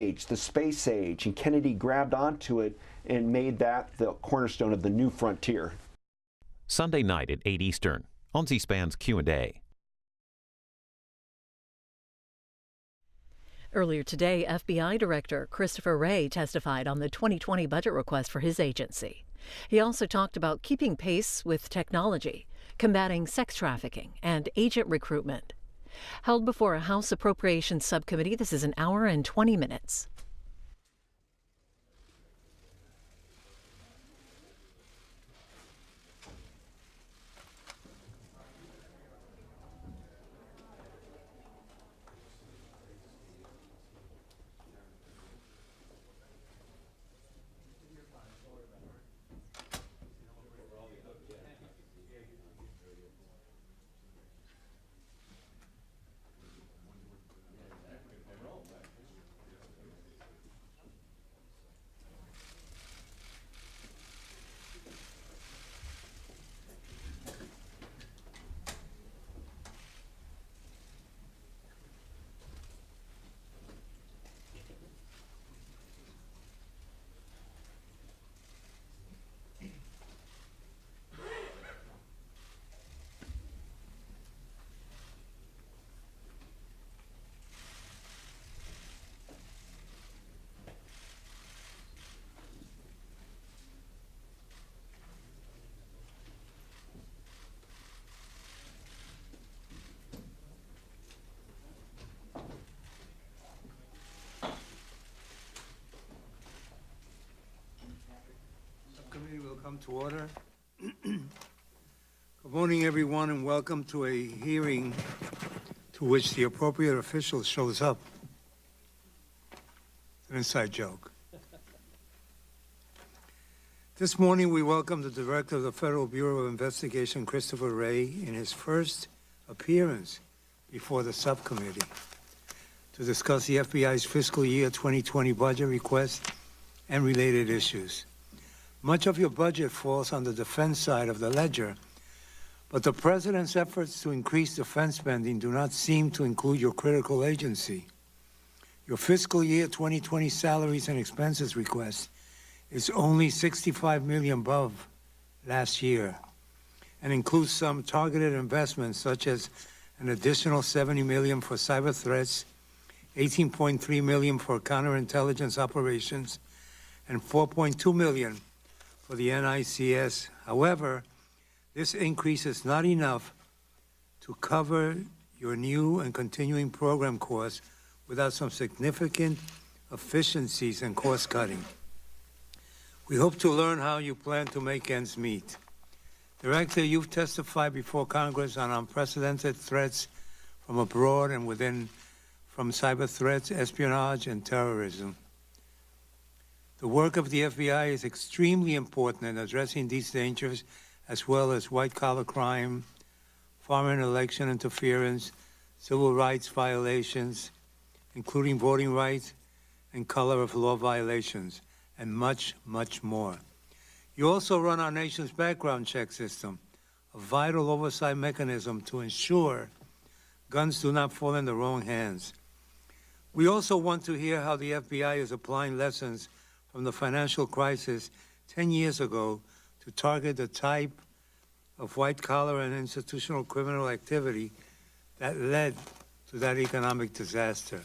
the space age, and Kennedy grabbed onto it and made that the cornerstone of the new frontier. Sunday night at 8 Eastern on C-SPAN's Q&A. Earlier today, FBI Director Christopher Wray testified on the 2020 budget request for his agency. He also talked about keeping pace with technology, combating sex trafficking, and agent recruitment. Held before a House Appropriations subcommittee, this is an hour and 20 minutes. Subcommittee will come to order. Good morning, everyone, and welcome to a hearing to which the appropriate official shows up. It's an inside joke. This morning, we welcome the Director of the Federal Bureau of Investigation, Christopher Wray, in his first appearance before the subcommittee to discuss the FBI's fiscal year 2020 budget request and related issues. Much of your budget falls on the defense side of the ledger, but the President's efforts to increase defense spending do not seem to include your critical agency. Your fiscal year 2020 salaries and expenses request is only $65 million above last year and includes some targeted investments such as an additional $70 million for cyber threats, $18.3 million for counterintelligence operations, and $4.2 million for the NICS. However, this increase is not enough to cover your new and continuing program costs without some significant efficiencies and cost cutting. We hope to learn how you plan to make ends meet. Director, you've testified before Congress on unprecedented threats from abroad and within, from cyber threats, espionage, and terrorism. The work of the FBI is extremely important in addressing these dangers, as well as white-collar crime, foreign election interference, civil rights violations, including voting rights and color of law violations, and much, much more. You also run our nation's background check system, a vital oversight mechanism to ensure guns do not fall in the wrong hands. We also want to hear how the FBI is applying lessons from the financial crisis 10 years ago to target the type of white-collar and institutional criminal activity that led to that economic disaster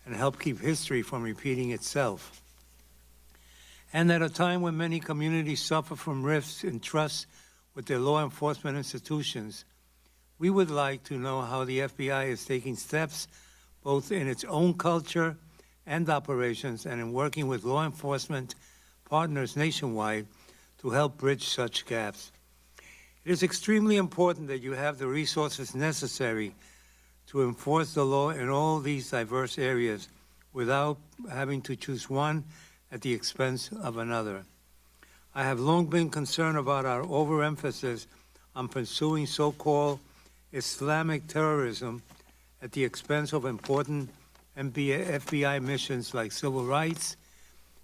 and help keep history from repeating itself. And at a time when many communities suffer from rifts in trust with their law enforcement institutions, we would like to know how the FBI is taking steps both in its own culture and operations and in working with law enforcement partners nationwide to help bridge such gaps. It is extremely important that you have the resources necessary to enforce the law in all these diverse areas without having to choose one at the expense of another. I have long been concerned about our overemphasis on pursuing so-called Islamic terrorism at the expense of important FBI missions like civil rights,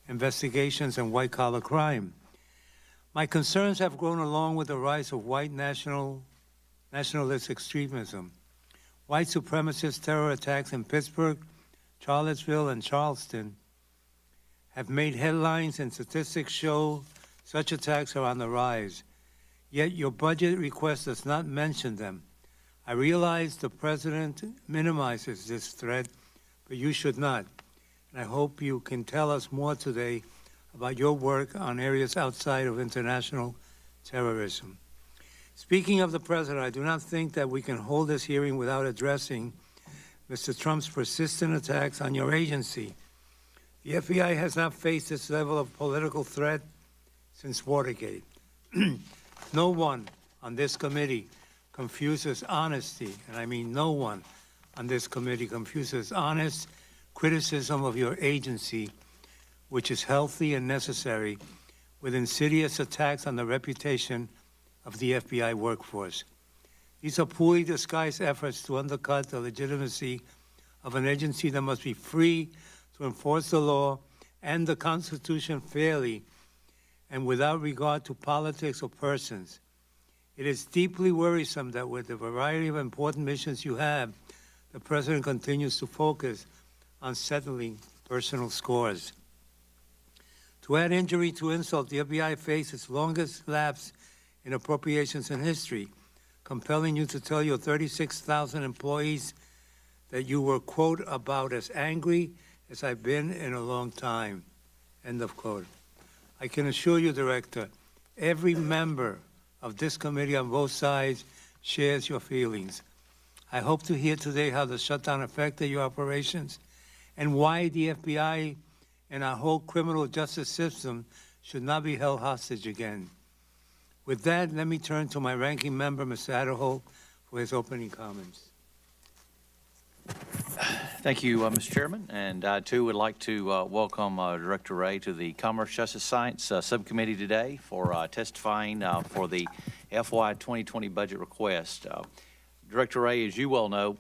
investigations, and white-collar crime. My concerns have grown along with the rise of white nationalist extremism. White supremacist terror attacks in Pittsburgh, Charlottesville, and Charleston have made headlines, and statistics show such attacks are on the rise. Yet your budget request does not mention them. I realize the President minimizes this threat, but you should not. And I hope you can tell us more today about your work on areas outside of international terrorism. Speaking of the President, I do not think that we can hold this hearing without addressing Mr. Trump's persistent attacks on your agency. The FBI has not faced this level of political threat since Watergate. No one on this committee confuses honesty, and I mean no one on this committee confuses honest criticism of your agency, which is healthy and necessary, with insidious attacks on the reputation of the FBI workforce. These are poorly disguised efforts to undercut the legitimacy of an agency that must be free to enforce the law and the Constitution fairly and without regard to politics or persons. It is deeply worrisome that with the variety of important missions you have, the President continues to focus on settling personal scores. To add injury to insult, the FBI faced its longest lapse in appropriations in history, compelling you to tell your 36,000 employees that you were, quote, about as angry as I've been in a long time, end of quote. I can assure you, Director, every member of this committee on both sides shares your feelings. I hope to hear today how the shutdown affected your operations and why the FBI and our whole criminal justice system should not be held hostage again. With that, let me turn to my ranking member, Mr. Adderholt, for his opening comments. Thank you, Mr. Chairman, and I too would like to welcome Director Wray to the Commerce Justice Science Subcommittee today for testifying for the FY 2020 budget request. Director Wray, as you well know,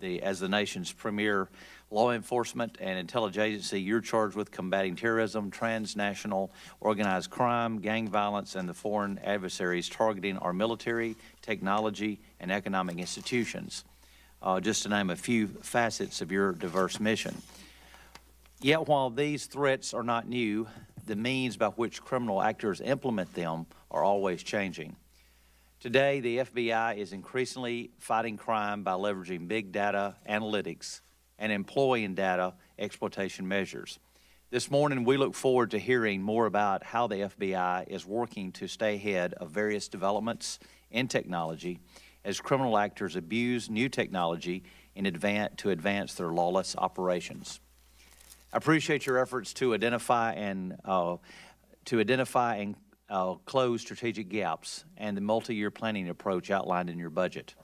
as the nation's premier law enforcement and intelligence agency, you're charged with combating terrorism, transnational organized crime, gang violence, and the foreign adversaries targeting our military, technology, and economic institutions. Just to name a few facets of your diverse mission. Yet while these threats are not new, the means by which criminal actors implement them are always changing. Today, the FBI is increasingly fighting crime by leveraging big data analytics and employing data exploitation measures. This morning, we look forward to hearing more about how the FBI is working to stay ahead of various developments in technology as criminal actors abuse new technology to advance their lawless operations. I appreciate your efforts to identify and close strategic gaps and the multi-year planning approach outlined in your budget,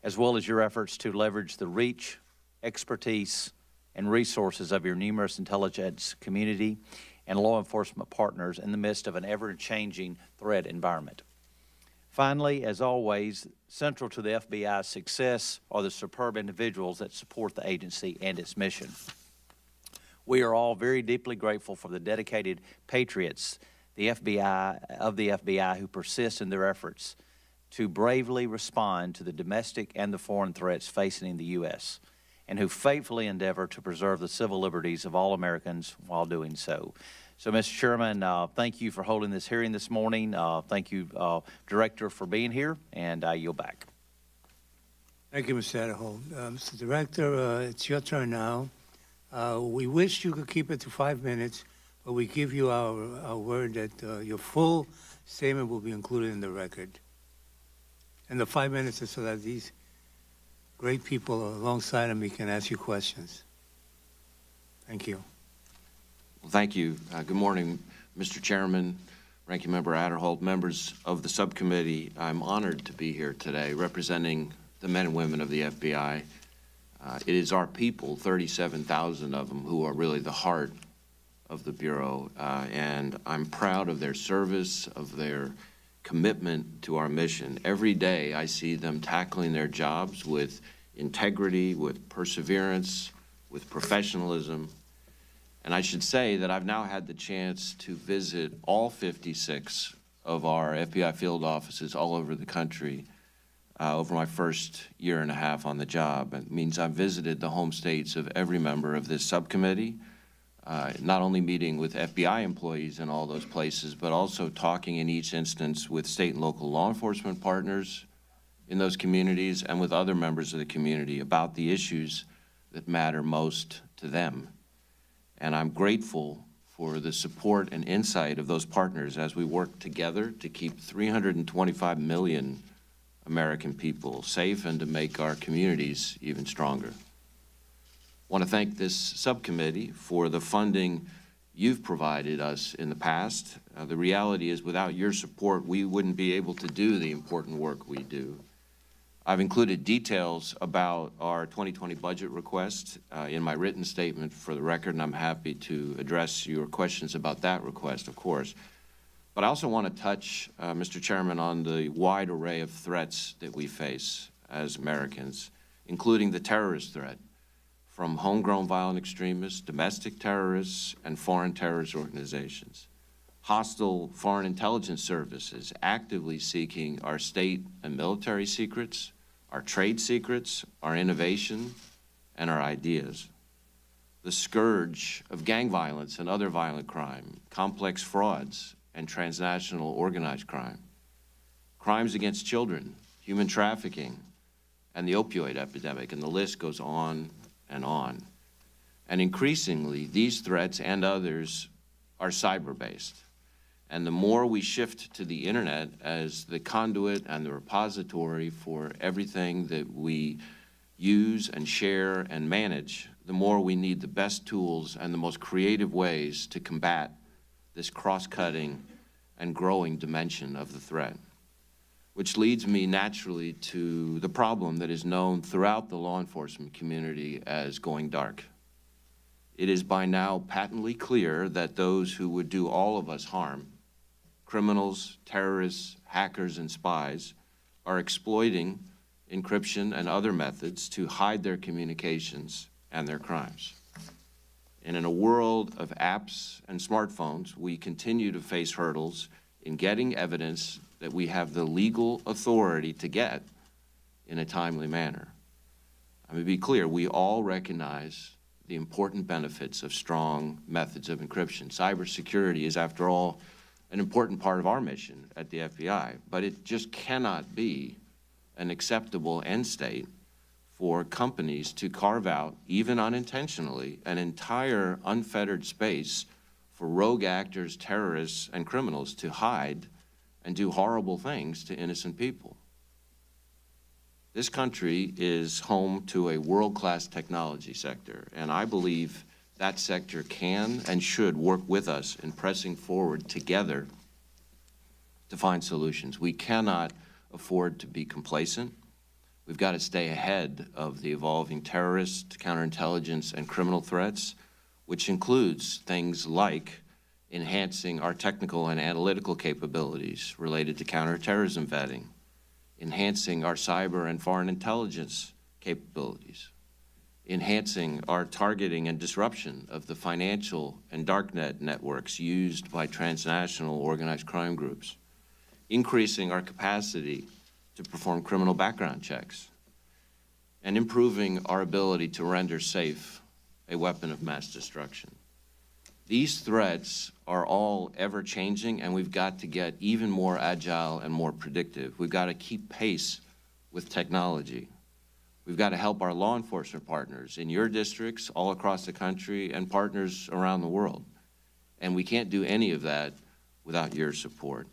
as well as your efforts to leverage the reach, expertise, and resources of your numerous intelligence community and law enforcement partners in the midst of an ever-changing threat environment. Finally, as always, central to the FBI's success are the superb individuals that support the agency and its mission. We are all very deeply grateful for the dedicated patriots of the FBI who persist in their efforts to bravely respond to the domestic and the foreign threats facing the U.S., and who faithfully endeavor to preserve the civil liberties of all Americans while doing so. So, Mr. Chairman, thank you for holding this hearing this morning. Thank you, Director, for being here, and I yield back. Thank you, Mr. Adderholt. Mr. Director, it's your turn now. We wish you could keep it to 5 minutes, but we give you our word that your full statement will be included in the record. And the 5 minutes is so that these great people alongside of me can ask you questions. Thank you. Well, thank you. Good morning, Mr. Chairman, Ranking Member Adderholt, members of the subcommittee. I'm honored to be here today representing the men and women of the FBI. It is our people, 37,000 of them, who are really the heart of the Bureau, and I'm proud of their service, of their commitment to our mission. Every day I see them tackling their jobs with integrity, with perseverance, with professionalism. And I should say that I've now had the chance to visit all 56 of our FBI field offices all over the country over my first year and a half on the job. It means I've visited the home states of every member of this subcommittee, not only meeting with FBI employees in all those places, but also talking in each instance with state and local law enforcement partners in those communities and with other members of the community about the issues that matter most to them. And I'm grateful for the support and insight of those partners as we work together to keep 325 million American people safe and to make our communities even stronger. I want to thank this subcommittee for the funding you've provided us in the past. The reality is, without your support, we wouldn't be able to do the important work we do. I've included details about our 2020 budget request in my written statement for the record, and I'm happy to address your questions about that request, of course. But I also want to touch, Mr. Chairman, on the wide array of threats that we face as Americans, including the terrorist threat from homegrown violent extremists, domestic terrorists, and foreign terrorist organizations. Hostile foreign intelligence services actively seeking our state and military secrets, our trade secrets, our innovation, and our ideas. The scourge of gang violence and other violent crime, complex frauds, and transnational organized crime, crimes against children, human trafficking, and the opioid epidemic, and the list goes on and on. And increasingly, these threats and others are cyber-based. And the more we shift to the internet as the conduit and the repository for everything that we use and share and manage, the more we need the best tools and the most creative ways to combat this cross-cutting and growing dimension of the threat. Which leads me naturally to the problem that is known throughout the law enforcement community as going dark. It is by now patently clear that those who would do all of us harm, criminals, terrorists, hackers, and spies, are exploiting encryption and other methods to hide their communications and their crimes. And in a world of apps and smartphones, we continue to face hurdles in getting evidence that we have the legal authority to get in a timely manner. I mean, to be clear, we all recognize the important benefits of strong methods of encryption. Cybersecurity is, after all, an important part of our mission at the FBI, but it just cannot be an acceptable end state for companies to carve out, even unintentionally, an entire unfettered space for rogue actors, terrorists, and criminals to hide and do horrible things to innocent people. This country is home to a world-class technology sector, and I believe that sector can and should work with us in pressing forward together to find solutions. We cannot afford to be complacent. We've got to stay ahead of the evolving terrorist, counterintelligence, and criminal threats, which includes things like enhancing our technical and analytical capabilities related to counterterrorism vetting, enhancing our cyber and foreign intelligence capabilities, enhancing our targeting and disruption of the financial and darknet networks used by transnational organized crime groups, increasing our capacity to perform criminal background checks, and improving our ability to render safe a weapon of mass destruction. These threats are all ever-changing, and we've got to get even more agile and more predictive. We've got to keep pace with technology. We've got to help our law enforcement partners in your districts all across the country and partners around the world. And we can't do any of that without your support.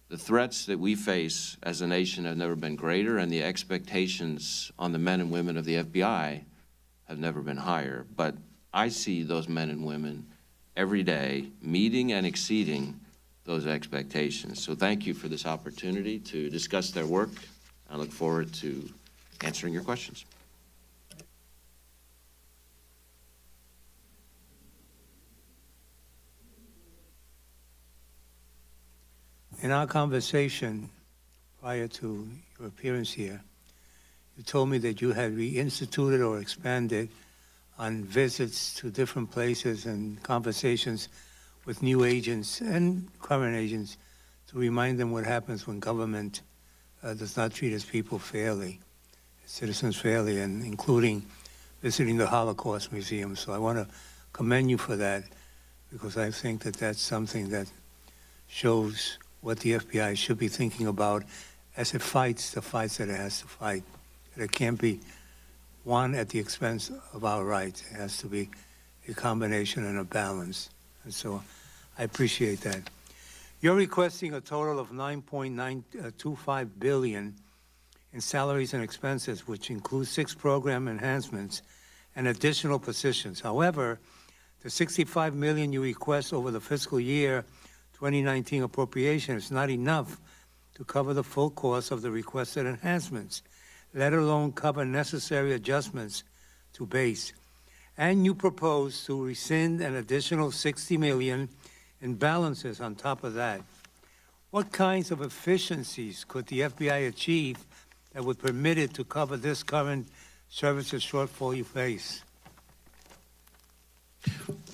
The threats that we face as a nation have never been greater, and the expectations on the men and women of the FBI have never been higher. But I see those men and women every day meeting and exceeding those expectations. So thank you for this opportunity to discuss their work. I look forward to answering your questions. In our conversation prior to your appearance here, you told me that you had reinstituted or expanded on visits to different places and conversations with new agents and current agents to remind them what happens when government does not treat its people fairly, its citizens fairly, and including visiting the Holocaust Museum. So I want to commend you for that, because I think that that's something that shows what the FBI should be thinking about as it fights the fights that it has to fight. That it can't be one at the expense of our rights. It has to be a combination and a balance. And so I appreciate that. You're requesting a total of $9.925 billion in salaries and expenses, which includes 6 program enhancements and additional positions. However, the $65 million you request over the fiscal year 2019 appropriation is not enough to cover the full cost of the requested enhancements, let alone cover necessary adjustments to base. And you propose to rescind an additional $60 million in balances on top of that. What kinds of efficiencies could the FBI achieve that would permit it to cover this current services shortfall you face?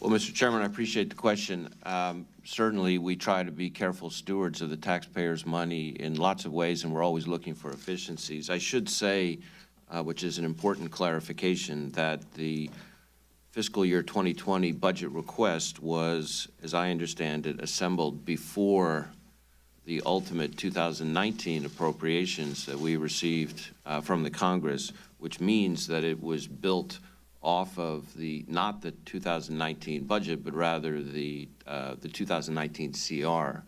Well, Mr. Chairman, I appreciate the question. Certainly, we try to be careful stewards of the taxpayers' money in lots of ways, and we're always looking for efficiencies. I should say, which is an important clarification, that the fiscal year 2020 budget request was, as I understand it, assembled before the ultimate 2019 appropriations that we received from the Congress, which means that it was built off of not the 2019 budget, but rather the 2019 CR.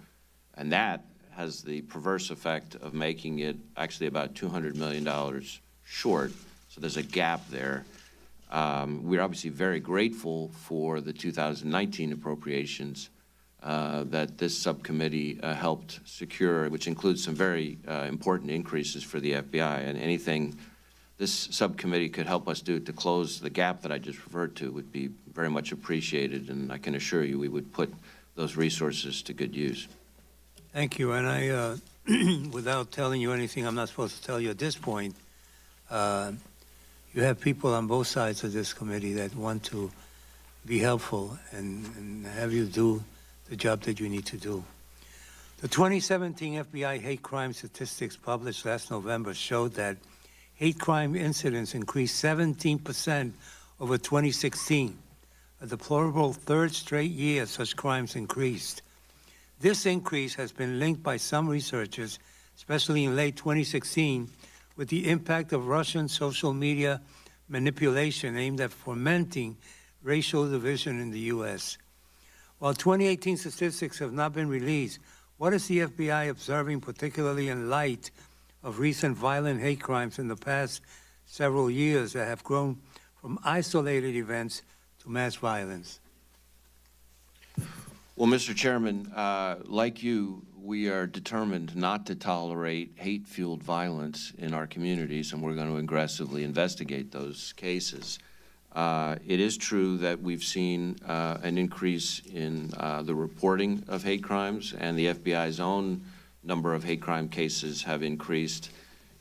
And that has the perverse effect of making it actually about $200 million short. So there's a gap there. We're obviously very grateful for the 2019 appropriations that this subcommittee helped secure, which includes some very important increases for the FBI. And anything this subcommittee could help us do to close the gap that I just referred to would be very much appreciated, and I can assure you we would put those resources to good use. Thank you. And I, without telling you anything I'm not supposed to tell you at this point, you have people on both sides of this committee that want to be helpful and have you do the job that you need to do. The 2017 FBI hate crime statistics published last November showed that hate crime incidents increased 17% over 2016, a deplorable third straight year such crimes increased. This increase has been linked by some researchers, especially in late 2016, with the impact of Russian social media manipulation aimed at fomenting racial division in the U.S. While 2018 statistics have not been released, what is the FBI observing, particularly in light of recent violent hate crimes in the past several years that have grown from isolated events to mass violence? Well, Mr. Chairman, like you, we are determined not to tolerate hate-fueled violence in our communities, and we're going to aggressively investigate those cases. It is true that we've seen an increase in the reporting of hate crimes, and the FBI's own number of hate crime cases have increased.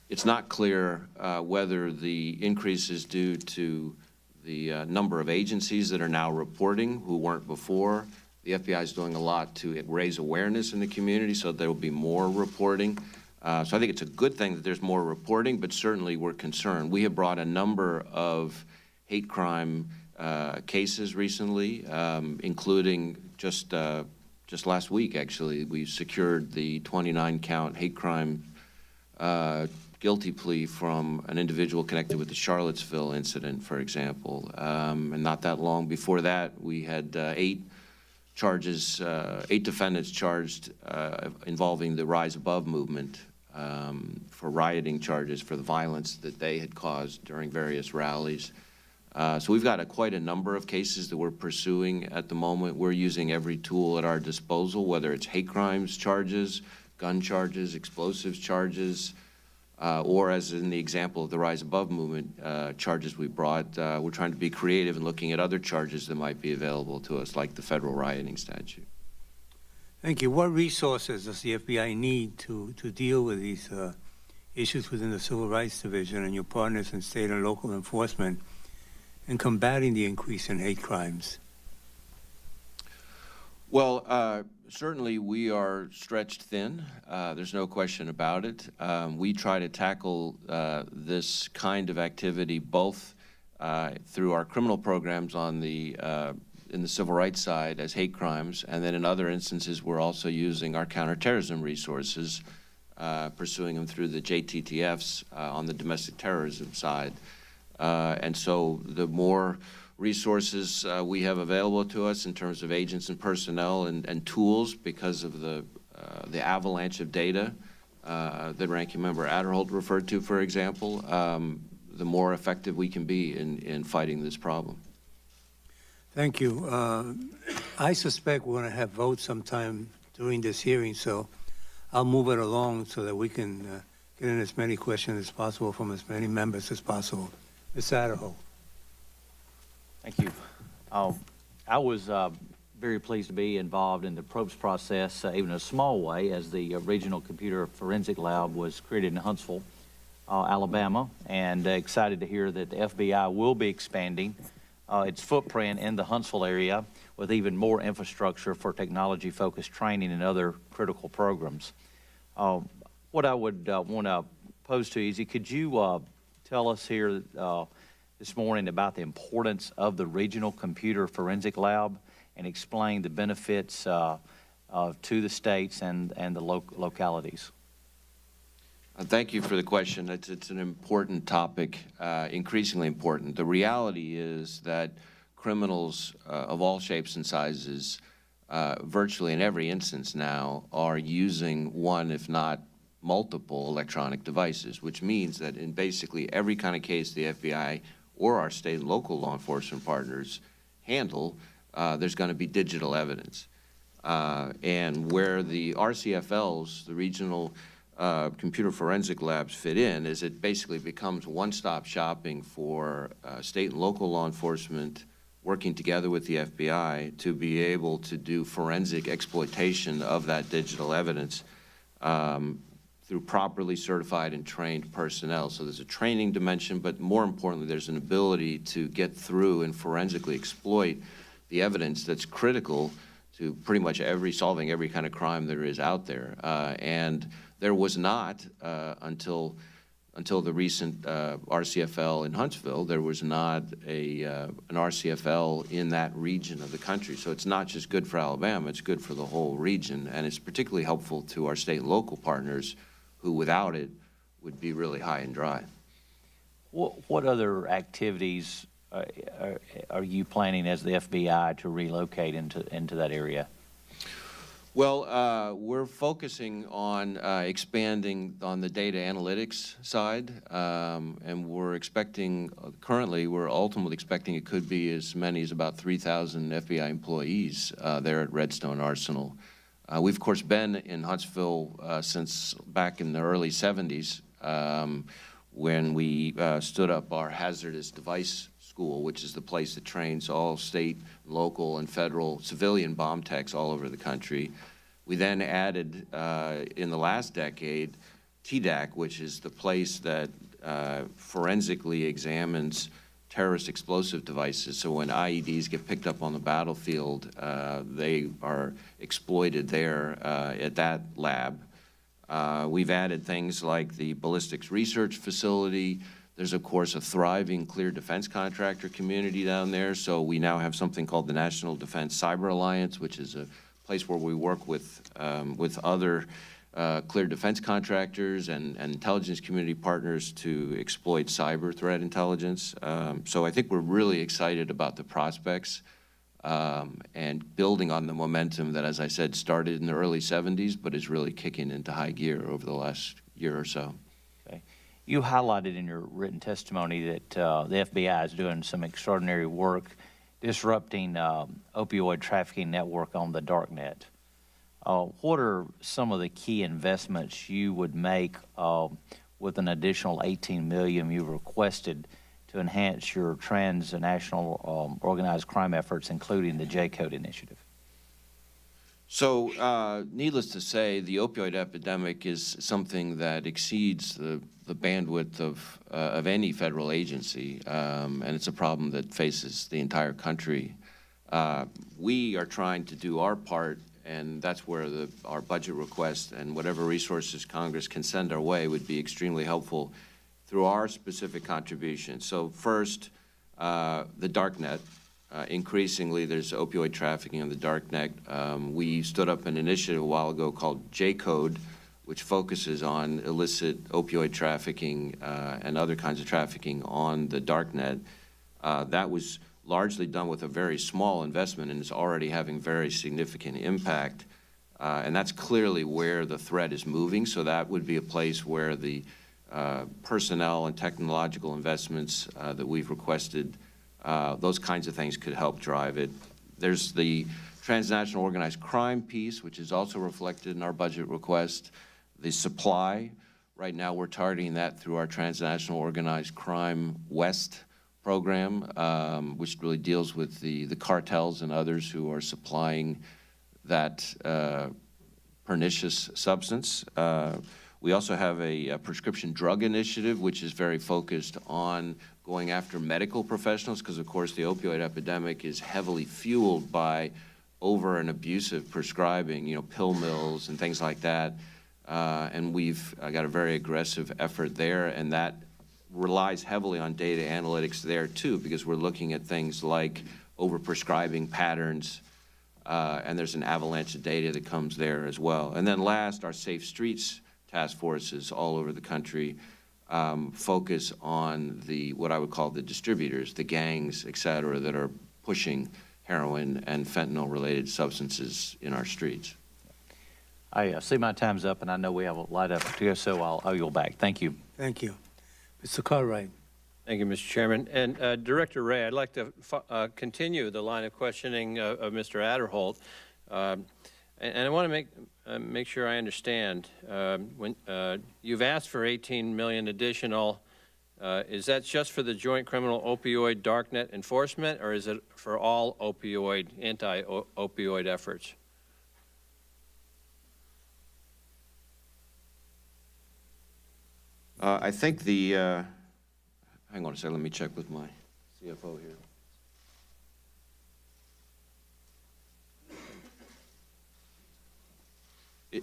It's not clear whether the increase is due to the number of agencies that are now reporting who weren't before. The FBI is doing a lot to raise awareness in the community so there will be more reporting. So I think it's a good thing that there's more reporting, but certainly we're concerned. We have brought a number of hate crime cases recently, including just last week, actually, we secured the 29-count hate crime guilty plea from an individual connected with the Charlottesville incident, for example. And not that long before that, we had 8 defendants charged involving the Rise Above movement for rioting charges for the violence that they had caused during various rallies. So we've got quite a number of cases that we're pursuing at the moment. We're using every tool at our disposal, whether it's hate crimes charges, gun charges, explosives charges, or as in the example of the Rise Above movement charges we brought. We're trying to be creative and looking at other charges that might be available to us, like the federal rioting statute. Thank you. What resources does the FBI need to deal with these issues within the Civil Rights Division and your partners in state and local enforcement in combating the increase in hate crimes? Well, certainly we are stretched thin. There's no question about it. We try to tackle this kind of activity both through our criminal programs on the in the civil rights side as hate crimes, and then in other instances we're also using our counterterrorism resources, pursuing them through the JTTFs on the domestic terrorism side. And so the more resources we have available to us in terms of agents and personnel and tools, because of the avalanche of data that Ranking Member Adderholt referred to, for example, the more effective we can be in fighting this problem. Thank you. I suspect we're going to have votes sometime during this hearing, so I'll move it along so that we can get in as many questions as possible from as many members as possible. Ms. Adderholt. Thank you. I was very pleased to be involved in the probes process, even in a small way, as the Regional Computer Forensic Lab was created in Huntsville, Alabama, and excited to hear that the FBI will be expanding its footprint in the Huntsville area with even more infrastructure for technology-focused training and other critical programs. What I would want to pose to you is, could you tell us here this morning about the importance of the Regional Computer Forensic Lab and explain the benefits to the states and the localities? Thank you for the question. It's an important topic, increasingly important. The reality is that criminals of all shapes and sizes, virtually in every instance now, are using one, if not multiple, electronic devices, which means that in basically every kind of case the FBI or our state and local law enforcement partners handle, there's going to be digital evidence. And where the RCFLs, the Regional Computer Forensic Labs, fit in is it basically becomes one-stop shopping for state and local law enforcement working together with the FBI to be able to do forensic exploitation of that digital evidence through properly certified and trained personnel. So there's a training dimension, but more importantly, there's an ability to get through and forensically exploit the evidence that's critical to pretty much solving every kind of crime there is out there. And there was not, until the recent RCFL in Huntsville, there was not an RCFL in that region of the country. So it's not just good for Alabama, it's good for the whole region. And it's particularly helpful to our state and local partners who without it would be really high and dry. What other activities are you planning as the FBI to relocate into that area? Well, we're focusing on expanding on the data analytics side, and we're expecting, currently, we're ultimately expecting it could be as many as about 3,000 FBI employees there at Redstone Arsenal. We've, of course, been in Huntsville since back in the early 70s when we stood up our hazardous device school, which is the place that trains all state, local, and federal civilian bomb techs all over the country. We then added, in the last decade, TDAC, which is the place that forensically examines terrorist explosive devices. So when IEDs get picked up on the battlefield, they are exploited there at that lab. We've added things like the ballistics research facility. There's, of course, a thriving clear defense contractor community down there. So we now have something called the National Defense Cyber Alliance, which is a place where we work with other clear defense contractors and intelligence community partners to exploit cyber threat intelligence. So I think we're really excited about the prospects and building on the momentum that, as I said, started in the early 70s, but is really kicking into high gear over the last year or so. Okay. You highlighted in your written testimony that the FBI is doing some extraordinary work disrupting opioid trafficking network on the darknet. What are some of the key investments you would make with an additional $18 million you've requested to enhance your transnational organized crime efforts, including the J-Code initiative? So, needless to say, the opioid epidemic is something that exceeds the bandwidth of any federal agency, and it's a problem that faces the entire country. We are trying to do our part, and that's where our budget request and whatever resources Congress can send our way would be extremely helpful through our specific contributions. So first, the darknet. Increasingly, there's opioid trafficking on the darknet. We stood up an initiative a while ago called J-Code, which focuses on illicit opioid trafficking and other kinds of trafficking on the darknet. That was largely done with a very small investment and is already having very significant impact. And that's clearly where the threat is moving. So that would be a place where the personnel and technological investments that we've requested, those kinds of things could help drive it. There's the transnational organized crime piece, which is also reflected in our budget request. The supply, right now we're targeting that through our transnational organized crime West program, which really deals with the cartels and others who are supplying that pernicious substance. We also have a prescription drug initiative, which is very focused on going after medical professionals, because of course the opioid epidemic is heavily fueled by over and abusive prescribing, pill mills and things like that. And we've got a very aggressive effort there, and that relies heavily on data analytics there too, because we're looking at things like overprescribing patterns, and there's an avalanche of data that comes there as well. And then last, our Safe Streets task forces all over the country focus on what I would call the distributors, the gangs, et cetera, that are pushing heroin and fentanyl-related substances in our streets. I see my time's up, and I know we have a lot of to go, so I'll yield back. Thank you. Thank you. Mr. Cartwright. Thank you, Mr. Chairman. And Director Wray, I'd like to continue the line of questioning of Mr. Adderholt. And I want to make sure I understand. When you've asked for $18 million additional, is that just for the joint criminal opioid darknet enforcement, or is it for all opioid, anti-opioid efforts? I think hang on a second, let me check with my CFO here.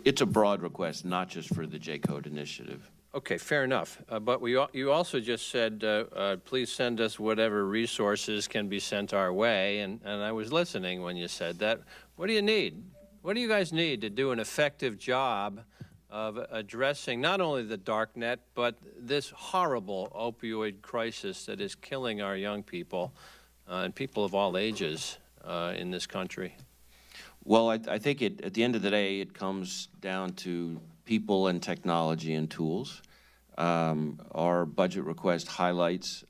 It's a broad request, not just for the J-Code initiative. Okay, fair enough. But you also just said, please send us whatever resources can be sent our way, and I was listening when you said that. What do you need? What do you guys need to do an effective job of addressing not only the dark net, but this horrible opioid crisis that is killing our young people and people of all ages in this country? Well, I think at the end of the day, it comes down to people and technology and tools. Our budget request highlights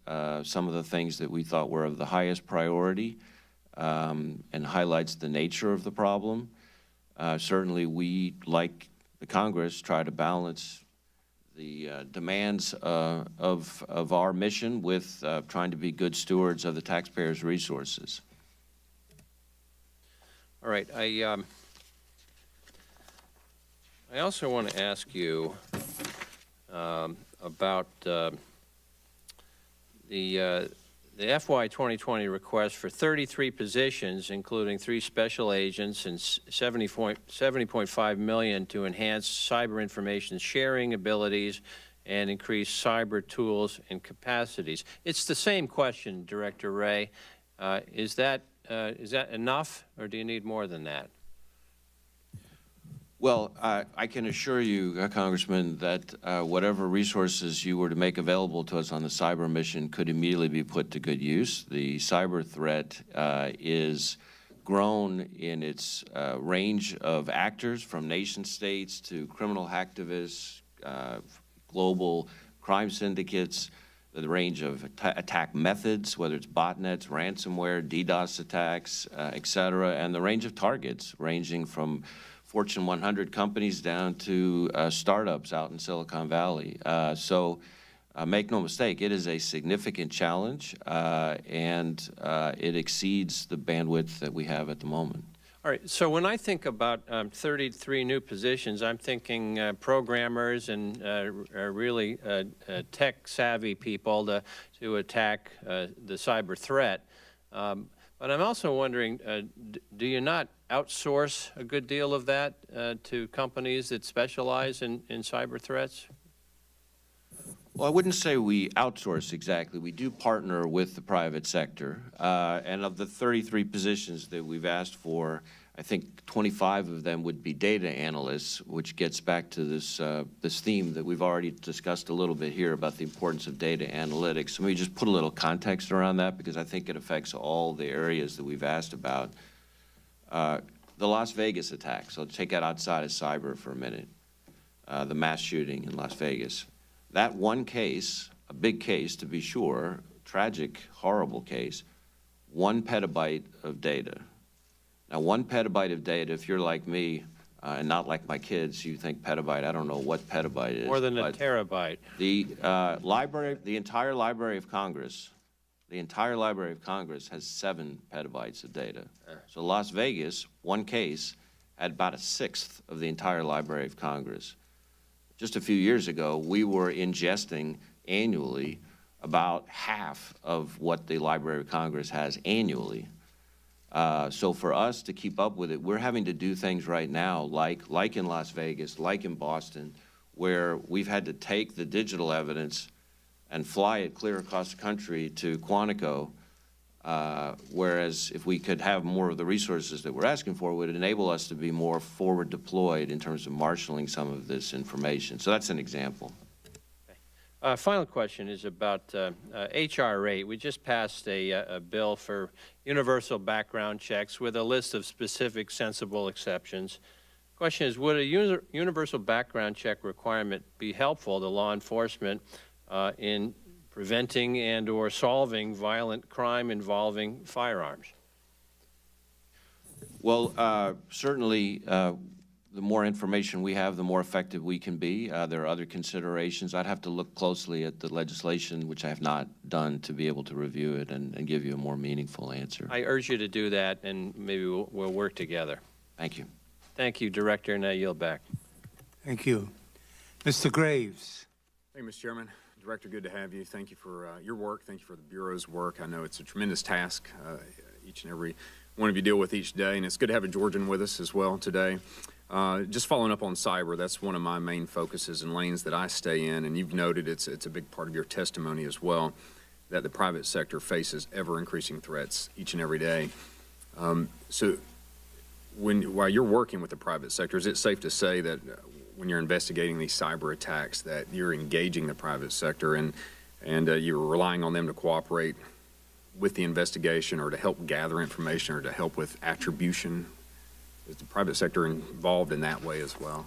some of the things that we thought were of the highest priority and highlights the nature of the problem. Certainly, we, like the Congress, try to balance the demands of our mission with trying to be good stewards of the taxpayers' resources. All right. I also want to ask you about the FY 2020 request for 33 positions, including 3 special agents and $70.5 million to enhance cyber information sharing abilities and increase cyber tools and capacities. It's the same question, Director Wray. Is that enough, or do you need more than that? Well, I can assure you, Congressman, that whatever resources you were to make available to us on the cyber mission could immediately be put to good use. The cyber threat is grown in its range of actors, from nation states to criminal hacktivists, global crime syndicates, the range of attack methods, whether it's botnets, ransomware, DDoS attacks, et cetera, and the range of targets ranging from Fortune 100 companies down to startups out in Silicon Valley. So make no mistake, it is a significant challenge, and it exceeds the bandwidth that we have at the moment. All right, so when I think about 33 new positions, I'm thinking programmers and really tech-savvy people to attack the cyber threat. But But I'm also wondering, do you not outsource a good deal of that to companies that specialize in cyber threats? Well, I wouldn't say we outsource exactly. We do partner with the private sector. And of the 33 positions that we've asked for, I think 25 of them would be data analysts, which gets back to this theme that we've already discussed a little bit here about the importance of data analytics. Let me just put a little context around that because I think it affects all the areas that we've asked about. The Las Vegas attack, so take that outside of cyber for a minute, the mass shooting in Las Vegas. That one case, a big case to be sure, tragic, horrible case, 1 petabyte of data. Now, 1 petabyte of data, if you're like me and not like my kids, you think petabyte, I don't know what petabyte is. More than a terabyte. The entire Library of Congress, has 7 petabytes of data. So Las Vegas, one case, had about 1/6 of the entire Library of Congress. Just a few years ago, we were ingesting annually about half of what the Library of Congress has annually. So for us to keep up with it, we're having to do things right now, like in Las Vegas, like in Boston, where we've had to take the digital evidence and fly it clear across the country to Quantico, whereas if we could have more of the resources that we're asking for, it would enable us to be more forward deployed in terms of marshaling some of this information. So that's an example. Final question is about H.R. 8. We just passed a bill for universal background checks with a list of specific sensible exceptions. Question is, would a universal background check requirement be helpful to law enforcement in preventing and or solving violent crime involving firearms? Well, certainly the more information we have, the more effective we can be. There are other considerations. I'd have to look closely at the legislation, which I have not done, to be able to review it and give you a more meaningful answer. I urge you to do that, and maybe we'll work together. Thank you. Thank you, Director, and I yield back. Thank you. Mr. Graves. Thank you, Mr. Chairman. Director, good to have you. Thank you for your work. Thank you for the Bureau's work. I know it's a tremendous task each and every one of you deal with each day, and it's good to have a Georgian with us as well today. Just following up on cyber, that's one of my main focuses and lanes that I stay in, and you've noted it's a big part of your testimony as well, that the private sector faces ever-increasing threats each and every day. So while you're working with the private sector, is it safe to say that when you're investigating these cyber attacks that you're engaging the private sector and you're relying on them to cooperate with the investigation or to help gather information or to help with attribution? Is the private sector involved in that way as well?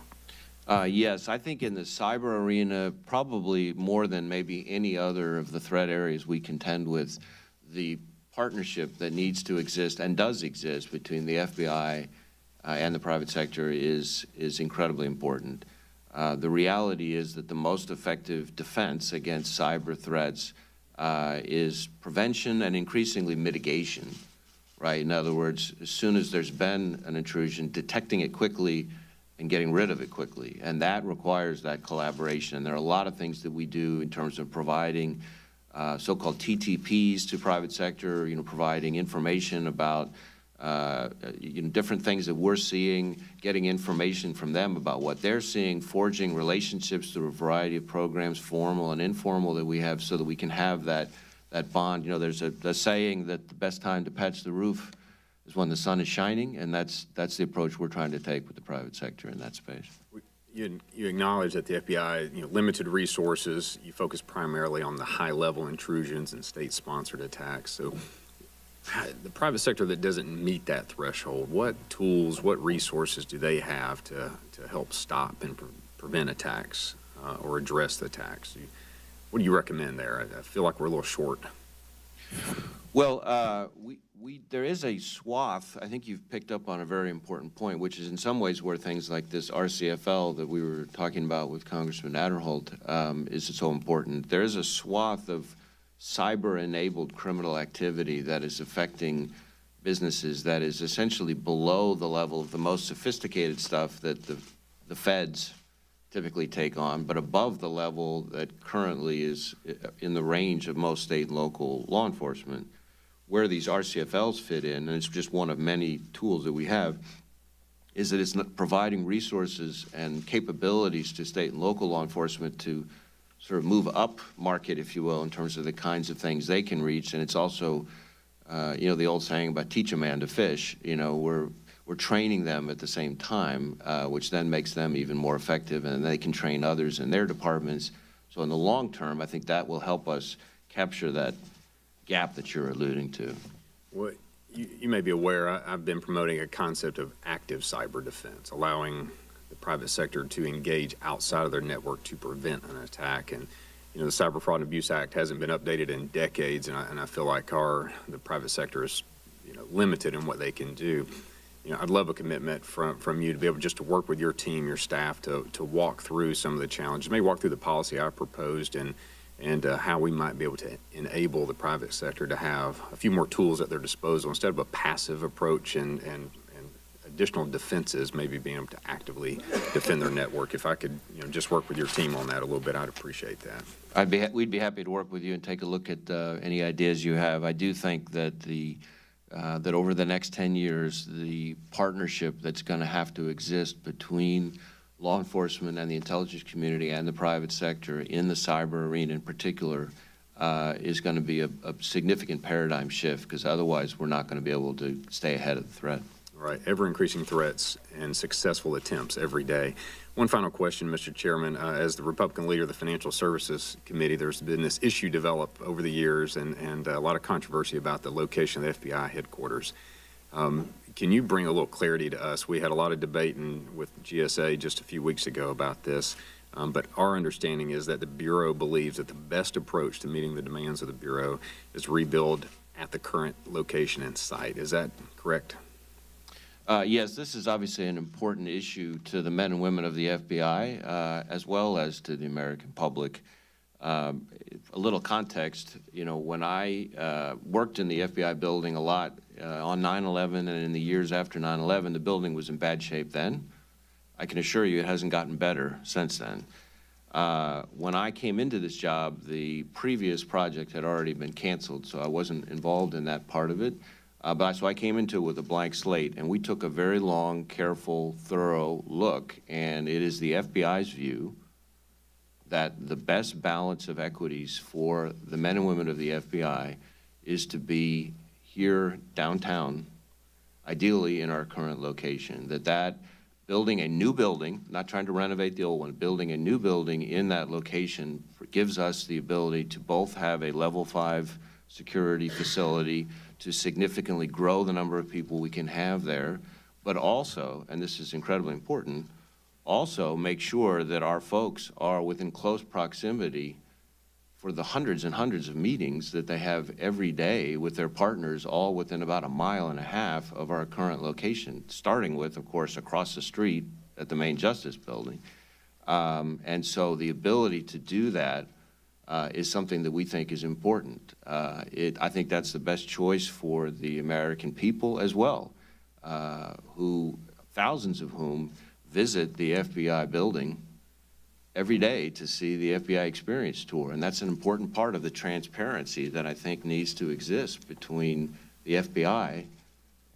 Yes, I think in the cyber arena, probably more than maybe any other of the threat areas we contend with, the partnership that needs to exist and does exist between the FBI and the private sector is incredibly important. The reality is that the most effective defense against cyber threats is prevention and increasingly mitigation, right? In other words, as soon as there's been an intrusion, detecting it quickly and getting rid of it quickly. And that requires that collaboration. And there are a lot of things that we do in terms of providing so-called TTPs to private sector, providing information about different things that we're seeing, getting information from them about what they're seeing, forging relationships through a variety of programs, formal and informal, that we have so that we can have that bond. There's a saying that the best time to patch the roof is when the sun is shining, and that's the approach we're trying to take with the private sector in that space. You acknowledge that the FBI, limited resources, you focus primarily on the high-level intrusions and state-sponsored attacks. So the private sector that doesn't meet that threshold, what tools, what resources do they have to help stop and prevent attacks or address the attacks? What do you recommend there? I feel like we're a little short. Well, there is a swath. I think you've picked up on a very important point, which is in some ways where things like this RCFL that we were talking about with Congressman Adderholt is so important. There is a swath of cyber-enabled criminal activity that is affecting businesses that is essentially below the level of the most sophisticated stuff that the feds typically take on, but above the level that currently is in the range of most state and local law enforcement, where these RCFLs fit in, and it's just one of many tools that we have, is that it's providing resources and capabilities to state and local law enforcement to sort of move up market, if you will, in terms of the kinds of things they can reach. And it's also, you know, the old saying about teach a man to fish. You know, we're training them at the same time, which then makes them even more effective, and they can train others in their departments. So in the long term, I think that will help us capture that gap that you're alluding to. Well, you may be aware, I've been promoting a concept of active cyber defense, allowing the private sector to engage outside of their network to prevent an attack. And you know, the Cyber Fraud and Abuse Act hasn't been updated in decades, and I feel like the private sector is, you know, limited in what they can do. You know, I'd love a commitment from you to be able just to work with your team, your staff, to walk through some of the challenges, maybe walk through the policy I proposed and how we might be able to enable the private sector to have a few more tools at their disposal instead of a passive approach and additional defenses, maybe being able to actively defend their network. If I could, you know, just work with your team on that a little bit, I'd appreciate that. We'd be happy to work with you and take a look at any ideas you have. I do think that that over the next 10 years, the partnership that's going to have to exist between law enforcement and the intelligence community and the private sector in the cyber arena in particular is going to be a significant paradigm shift, because otherwise we're not going to be able to stay ahead of the threat. Right, ever-increasing threats and successful attempts every day. One final question, Mr. Chairman. As the Republican leader of the Financial Services Committee, there's been this issue develop over the years and a lot of controversy about the location of the FBI headquarters. Can you bring a little clarity to us? We had a lot of debate with GSA just a few weeks ago about this, but our understanding is that the Bureau believes that the best approach to meeting the demands of the Bureau is rebuild at the current location and site. Is that correct? Yes, this is obviously an important issue to the men and women of the FBI, as well as to the American public. A little context, you know, when I worked in the FBI building a lot on 9/11 and in the years after 9/11, the building was in bad shape then. I can assure you it hasn't gotten better since then. When I came into this job, the previous project had already been canceled, so I wasn't involved in that part of it. So I came into it with a blank slate, and we took a very long, careful, thorough look, and it is the FBI's view that the best balance of equities for the men and women of the FBI is to be here downtown, ideally in our current location, that building a new building, not trying to renovate the old one, building a new building in that location gives us the ability to both have a level 5 security facility to significantly grow the number of people we can have there, but also, and this is incredibly important, also make sure that our folks are within close proximity for the hundreds and hundreds of meetings that they have every day with their partners, all within about 1.5 miles of our current location, starting with, of course, across the street at the main Justice Building. And so the ability to do that is something that we think is important. I think that's the best choice for the American people as well, thousands of whom visit the FBI building every day to see the FBI Experience Tour. And that's an important part of the transparency that I think needs to exist between the FBI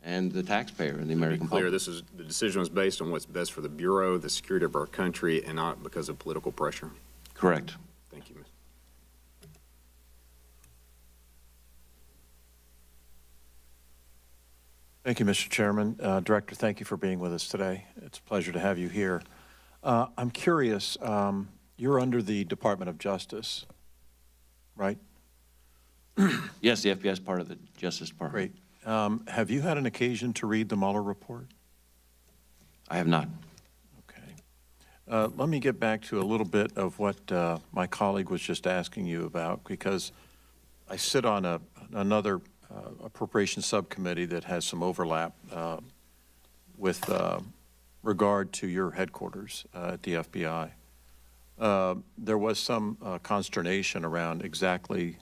and the taxpayer and the American public. To be clear, the decision was based on what's best for the Bureau, the security of our country, and not because of political pressure? Correct. Thank you, Mr. Thank you, Mr. Chairman. Director, thank you for being with us today. It's a pleasure to have you here. I'm curious, you're under the Department of Justice, right? Yes, the FBI is part of the Justice Department. Great. Have you had an occasion to read the Mueller report? I have not. Okay. Let me get back to a little bit of what my colleague was just asking you about, because I sit on another appropriations subcommittee that has some overlap with regard to your headquarters at the FBI. There was some consternation around exactly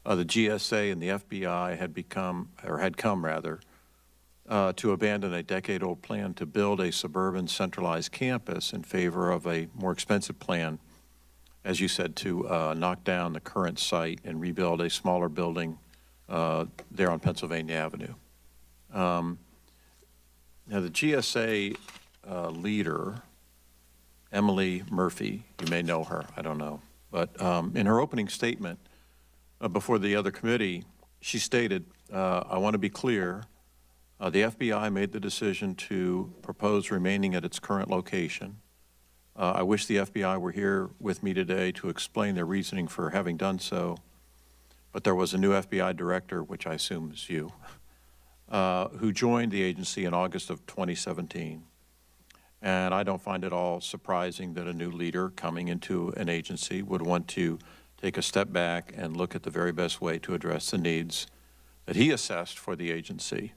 the GSA and the FBI had come to abandon a decade-old plan to build a suburban centralized campus in favor of a more expensive plan, as you said, to knock down the current site and rebuild a smaller building there on Pennsylvania Avenue. Now, the GSA leader, Emily Murphy, you may know her, I don't know, but in her opening statement before the other committee, she stated, I want to be clear, the FBI made the decision to propose remaining at its current location. I wish the FBI were here with me today to explain their reasoning for having done so, but there was a new FBI director, which I assume is you, who joined the agency in August of 2017. And I don't find it all surprising that a new leader coming into an agency would want to take a step back and look at the very best way to address the needs that he assessed for the agency.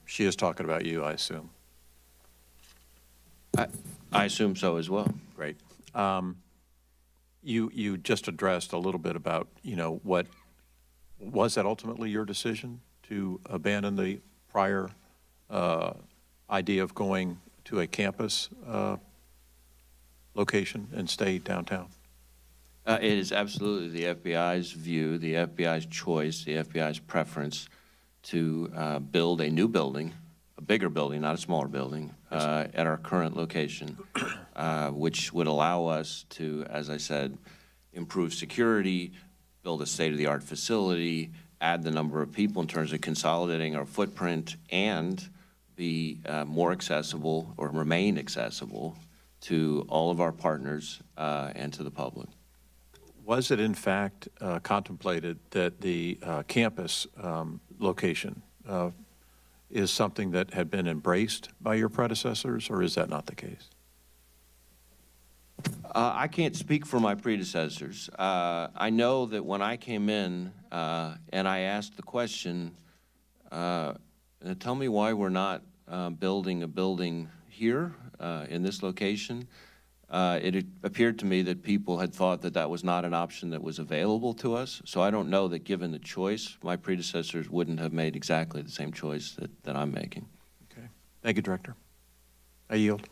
She is talking about you, I assume. I assume so as well. Great. You just addressed a little bit about, what was that ultimately your decision to abandon the prior idea of going to a campus location and stay downtown? It is absolutely the FBI's view, the FBI's choice, the FBI's preference to build a new building, a bigger building, not a smaller building, at our current location, which would allow us to, as I said, improve security, build a state-of-the-art facility, add the number of people in terms of consolidating our footprint, and be more accessible or remain accessible to all of our partners and to the public. Was it in fact contemplated that the campus location is something that had been embraced by your predecessors, or is that not the case? I can't speak for my predecessors. I know that when I came in and I asked the question, tell me why we're not building a building here in this location, it appeared to me that people had thought that that was not an option that was available to us. So I don't know that given the choice, my predecessors wouldn't have made exactly the same choice that I'm making. Okay. Thank you, Director. I yield.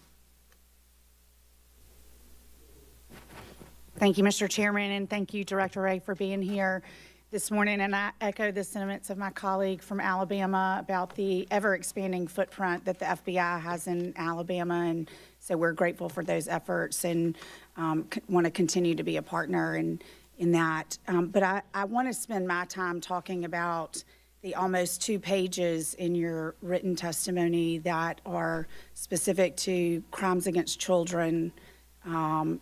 Thank you, Mr. Chairman, and thank you, Director Wray, for being here this morning. And I echo the sentiments of my colleague from Alabama about the ever-expanding footprint that the FBI has in Alabama. And so we're grateful for those efforts and want to continue to be a partner in that. But I want to spend my time talking about the almost 2 pages in your written testimony that are specific to crimes against children,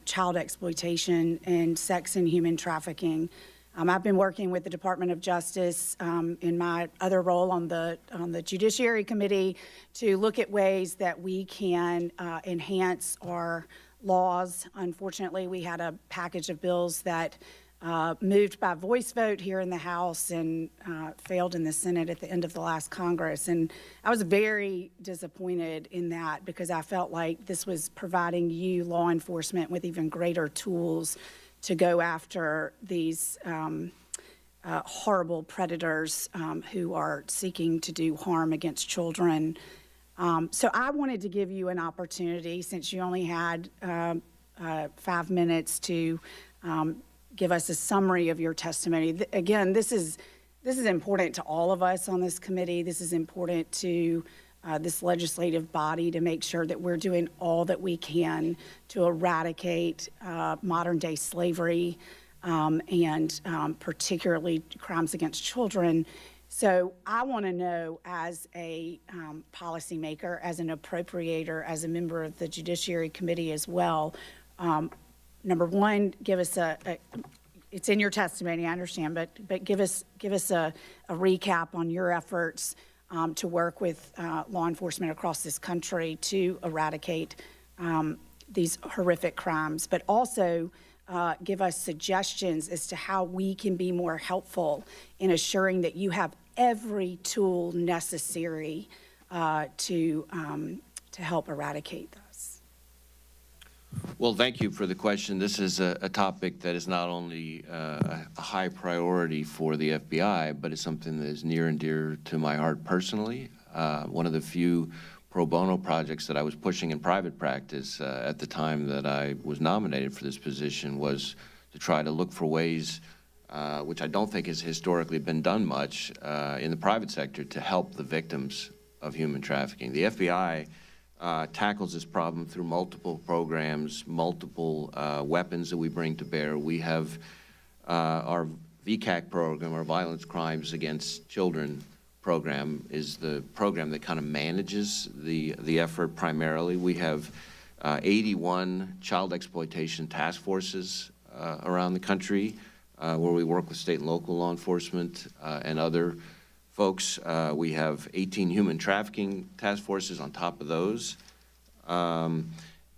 child exploitation, and sex and human trafficking. I've been working with the Department of Justice in my other role on the Judiciary Committee to look at ways that we can enhance our laws. Unfortunately, we had a package of bills that moved by voice vote here in the House and failed in the Senate at the end of the last Congress. And I was very disappointed in that because I felt like this was providing you, law enforcement, with even greater tools to go after these horrible predators who are seeking to do harm against children. So I wanted to give you an opportunity, since you only had 5 minutes, to give us a summary of your testimony. Again, this is important to all of us on this committee. This is important to this legislative body to make sure that we're doing all that we can to eradicate modern-day slavery and particularly crimes against children. So I want to know, as a policymaker, as an appropriator, as a member of the Judiciary Committee as well, number one, give us it's in your testimony, I understand, but give us a recap on your efforts to work with law enforcement across this country to eradicate these horrific crimes, but also give us suggestions as to how we can be more helpful in assuring that you have every tool necessary to help eradicate this. Well, thank you for the question. This is a topic that is not only a high priority for the FBI, but it's something that is near and dear to my heart personally. One of the few pro bono projects that I was pushing in private practice at the time that I was nominated for this position was to try to look for ways which I don't think has historically been done much in the private sector to help the victims of human trafficking. The FBI tackles this problem through multiple programs, multiple weapons that we bring to bear. We have our VCAC program, our Violence Crimes Against Children program, is the program that kind of manages the effort primarily. We have 81 child exploitation task forces around the country where we work with state and local law enforcement and other folks. We have 18 human trafficking task forces on top of those. And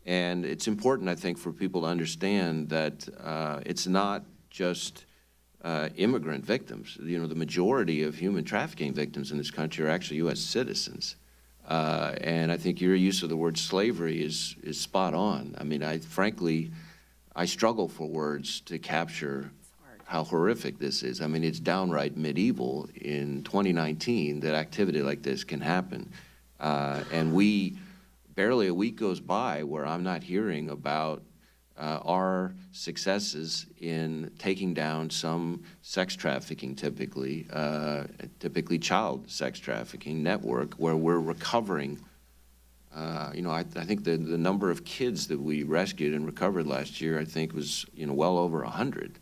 it's important, I think, for people to understand that it's not just immigrant victims. You know, the majority of human trafficking victims in this country are actually U.S. citizens. And I think your use of the word slavery is spot on. I mean, frankly, I struggle for words to capture how horrific this is. I mean, it's downright medieval in 2019 that activity like this can happen. And barely a week goes by where I'm not hearing about our successes in taking down some sex trafficking, typically child sex trafficking network, where we're recovering. You know, I think the number of kids that we rescued and recovered last year, I think, was, you know, well over 100.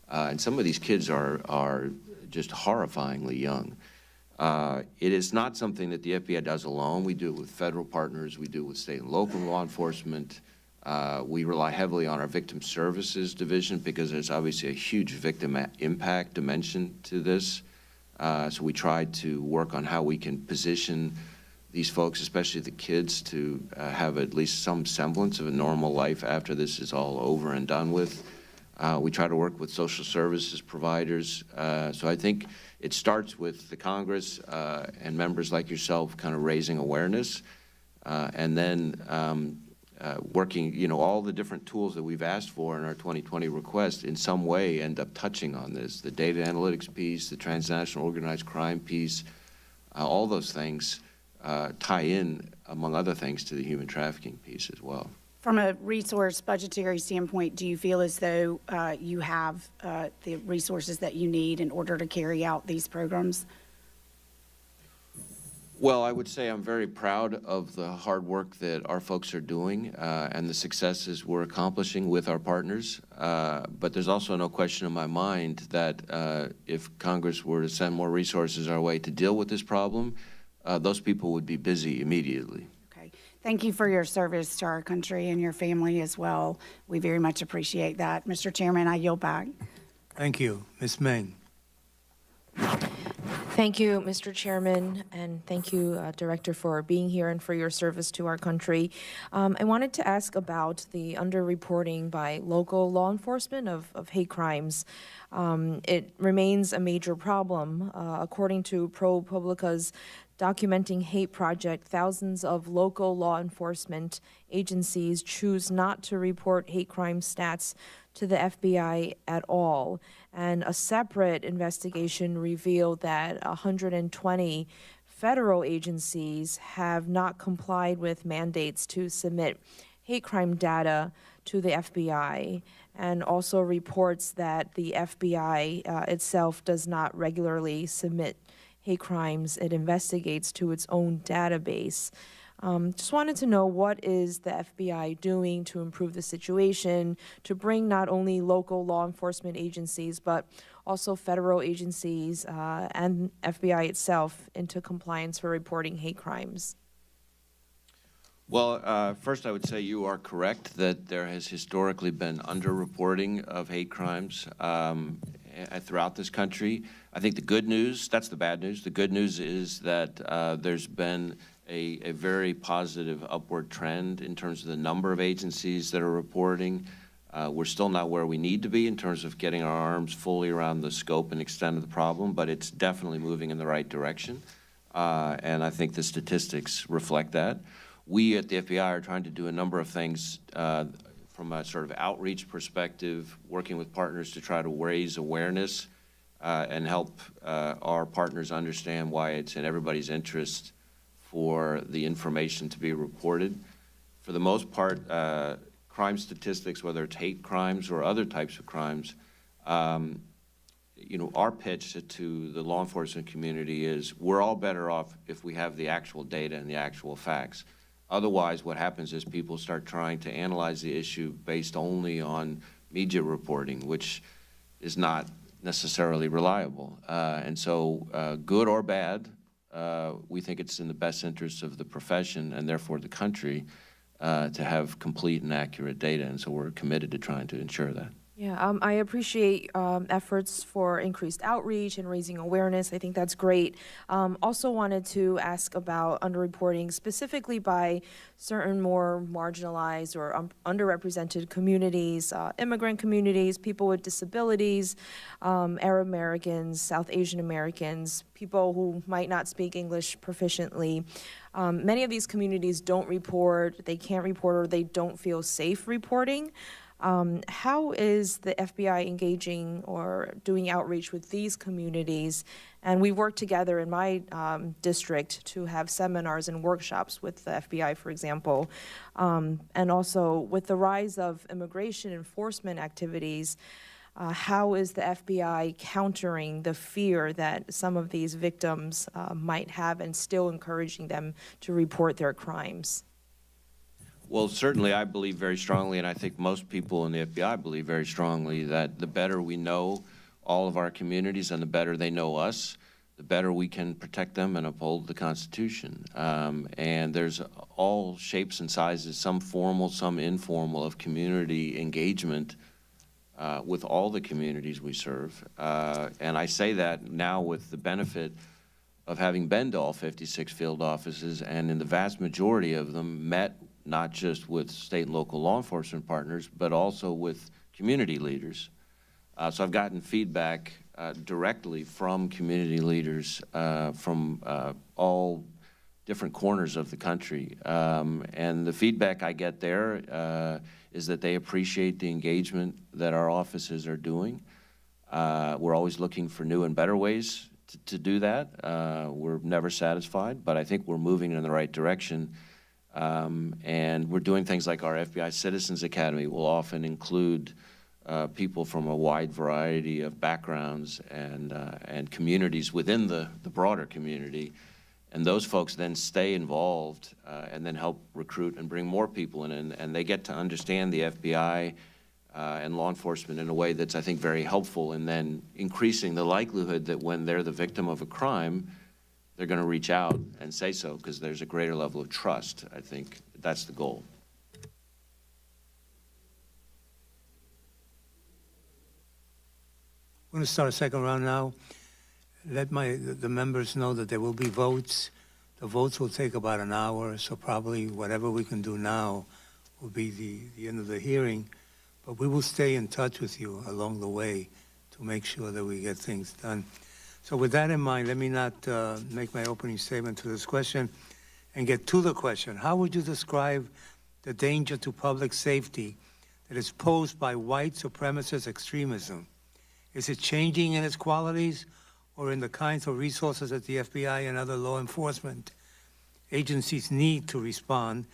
And some of these kids are just horrifyingly young. It is not something that the FBI does alone. We do it with federal partners. We do it with state and local law enforcement. We rely heavily on our victim services division because there's obviously a huge victim impact dimension to this. So we try to work on how we can position these folks, especially the kids, to have at least some semblance of a normal life after this is all over and done with. We try to work with social services providers. So I think it starts with the Congress and members like yourself kind of raising awareness, and then working, you know, all the different tools that we've asked for in our 2020 request in some way end up touching on this. The data analytics piece, the transnational organized crime piece, all those things tie in, among other things, to the human trafficking piece as well. From a resource budgetary standpoint, do you feel as though you have the resources that you need in order to carry out these programs? Well, I would say I'm very proud of the hard work that our folks are doing and the successes we're accomplishing with our partners. But there's also no question in my mind that if Congress were to send more resources our way to deal with this problem, those people would be busy immediately. Okay. Thank you for your service to our country and your family as well. We very much appreciate that. Mr. Chairman, I yield back. Thank you. Ms. Meng. Thank you, Mr. Chairman, and thank you, Director, for being here and for your service to our country. I wanted to ask about the underreporting by local law enforcement of hate crimes. It remains a major problem. According to ProPublica's Documenting Hate Project, thousands of local law enforcement agencies choose not to report hate crime stats to the FBI at all. And a separate investigation revealed that 120 federal agencies have not complied with mandates to submit hate crime data to the FBI, and also reports that the FBI itself does not regularly submit hate crimes it investigates to its own database. Just wanted to know, what is the FBI doing to improve the situation, to bring not only local law enforcement agencies, but also federal agencies and FBI itself into compliance for reporting hate crimes? Well, first I would say you are correct that there has historically been underreporting of hate crimes throughout this country. I think the good news, that's the bad news. The good news is that there's been a very positive upward trend in terms of the number of agencies that are reporting. We're still not where we need to be in terms of getting our arms fully around the scope and extent of the problem, but it's definitely moving in the right direction. And I think the statistics reflect that. We at the FBI are trying to do a number of things from a sort of outreach perspective, working with partners to try to raise awareness and help our partners understand why it's in everybody's interest for the information to be reported. For the most part, crime statistics, whether it's hate crimes or other types of crimes, you know, our pitch to the law enforcement community is we're all better off if we have the actual data and the actual facts. Otherwise, what happens is people start trying to analyze the issue based only on media reporting, which is not necessarily reliable. And so, good or bad, we think it's in the best interest of the profession and therefore the country to have complete and accurate data. And so we're committed to trying to ensure that. Yeah, I appreciate efforts for increased outreach and raising awareness. I think that's great. Also wanted to ask about underreporting specifically by certain more marginalized or underrepresented communities, immigrant communities, people with disabilities, Arab Americans, South Asian Americans, people who might not speak English proficiently. Many of these communities don't report, they can't report, or they don't feel safe reporting. How is the FBI engaging or doing outreach with these communities? And we work together in my district to have seminars and workshops with the FBI, for example. And also with the rise of immigration enforcement activities, how is the FBI countering the fear that some of these victims might have and still encouraging them to report their crimes? Well, certainly I believe very strongly, and I think most people in the FBI believe very strongly, that the better we know all of our communities and the better they know us, the better we can protect them and uphold the Constitution. And there's all shapes and sizes, some formal, some informal, of community engagement with all the communities we serve. And I say that now with the benefit of having been to all 56 field offices, and in the vast majority of them met not just with state and local law enforcement partners, but also with community leaders. So I've gotten feedback directly from community leaders from all different corners of the country. And the feedback I get there is that they appreciate the engagement that our offices are doing. We're always looking for new and better ways to do that. We're never satisfied, but I think we're moving in the right direction. And we're doing things like our FBI Citizens Academy will often include people from a wide variety of backgrounds and communities within the broader community. And those folks then stay involved and then help recruit and bring more people in. And they get to understand the FBI and law enforcement in a way that's, I think, very helpful in then increasing the likelihood that when they're the victim of a crime, they're going to reach out and say so, because there's a greater level of trust. I think that's the goal. We're going to start a second round now. Let the members know that there will be votes. The votes will take about an hour, so probably whatever we can do now will be the end of the hearing. But we will stay in touch with you along the way to make sure that we get things done. So with that in mind, let me not make my opening statement to this question and get to the question. How would you describe the danger to public safety that is posed by white supremacist extremism? Is it changing in its qualities or in the kinds of resources that the FBI and other law enforcement agencies need to respond?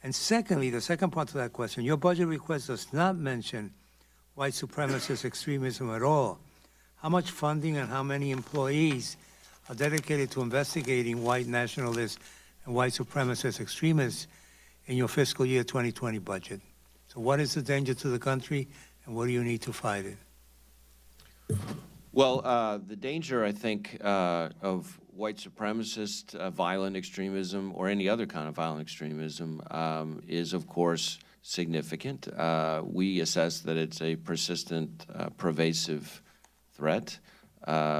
And secondly, the second part to that question, your budget request does not mention white supremacist extremism at all. How much funding and how many employees are dedicated to investigating white nationalists and white supremacist extremists in your fiscal year 2020 budget? So what is the danger to the country, and what do you need to fight it? Well, the danger, I think, of white supremacist violent extremism or any other kind of violent extremism is, of course, significant. We assess that it's a persistent, pervasive threat.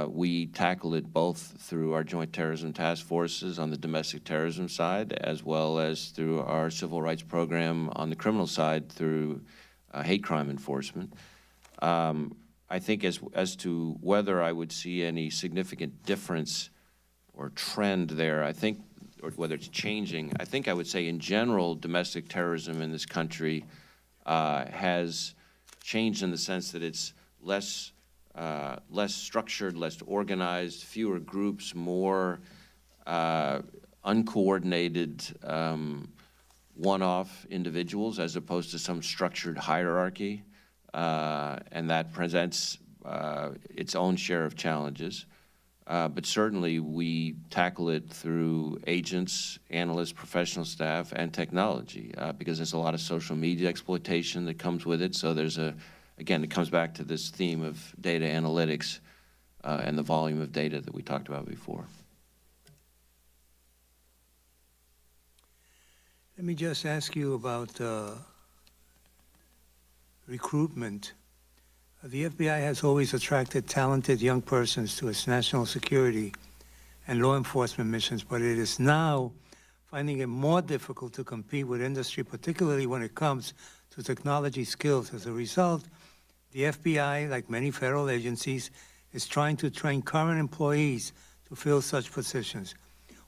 We tackle it both through our joint terrorism task forces on the domestic terrorism side, as well as through our civil rights program on the criminal side through hate crime enforcement. I think as to whether I would see any significant difference or trend there, I think, or whether it's changing, I think I would say in general domestic terrorism in this country has changed in the sense that it's less structured, less organized, fewer groups, more uncoordinated one-off individuals as opposed to some structured hierarchy. And that presents its own share of challenges. But certainly we tackle it through agents, analysts, professional staff, and technology, because there's a lot of social media exploitation that comes with it. So there's again, it comes back to this theme of data analytics and the volume of data that we talked about before. Let me just ask you about recruitment. The FBI has always attracted talented young persons to its national security and law enforcement missions, but it is now finding it more difficult to compete with industry, particularly when it comes to technology skills. As a result, the FBI, like many federal agencies, is trying to train current employees to fill such positions.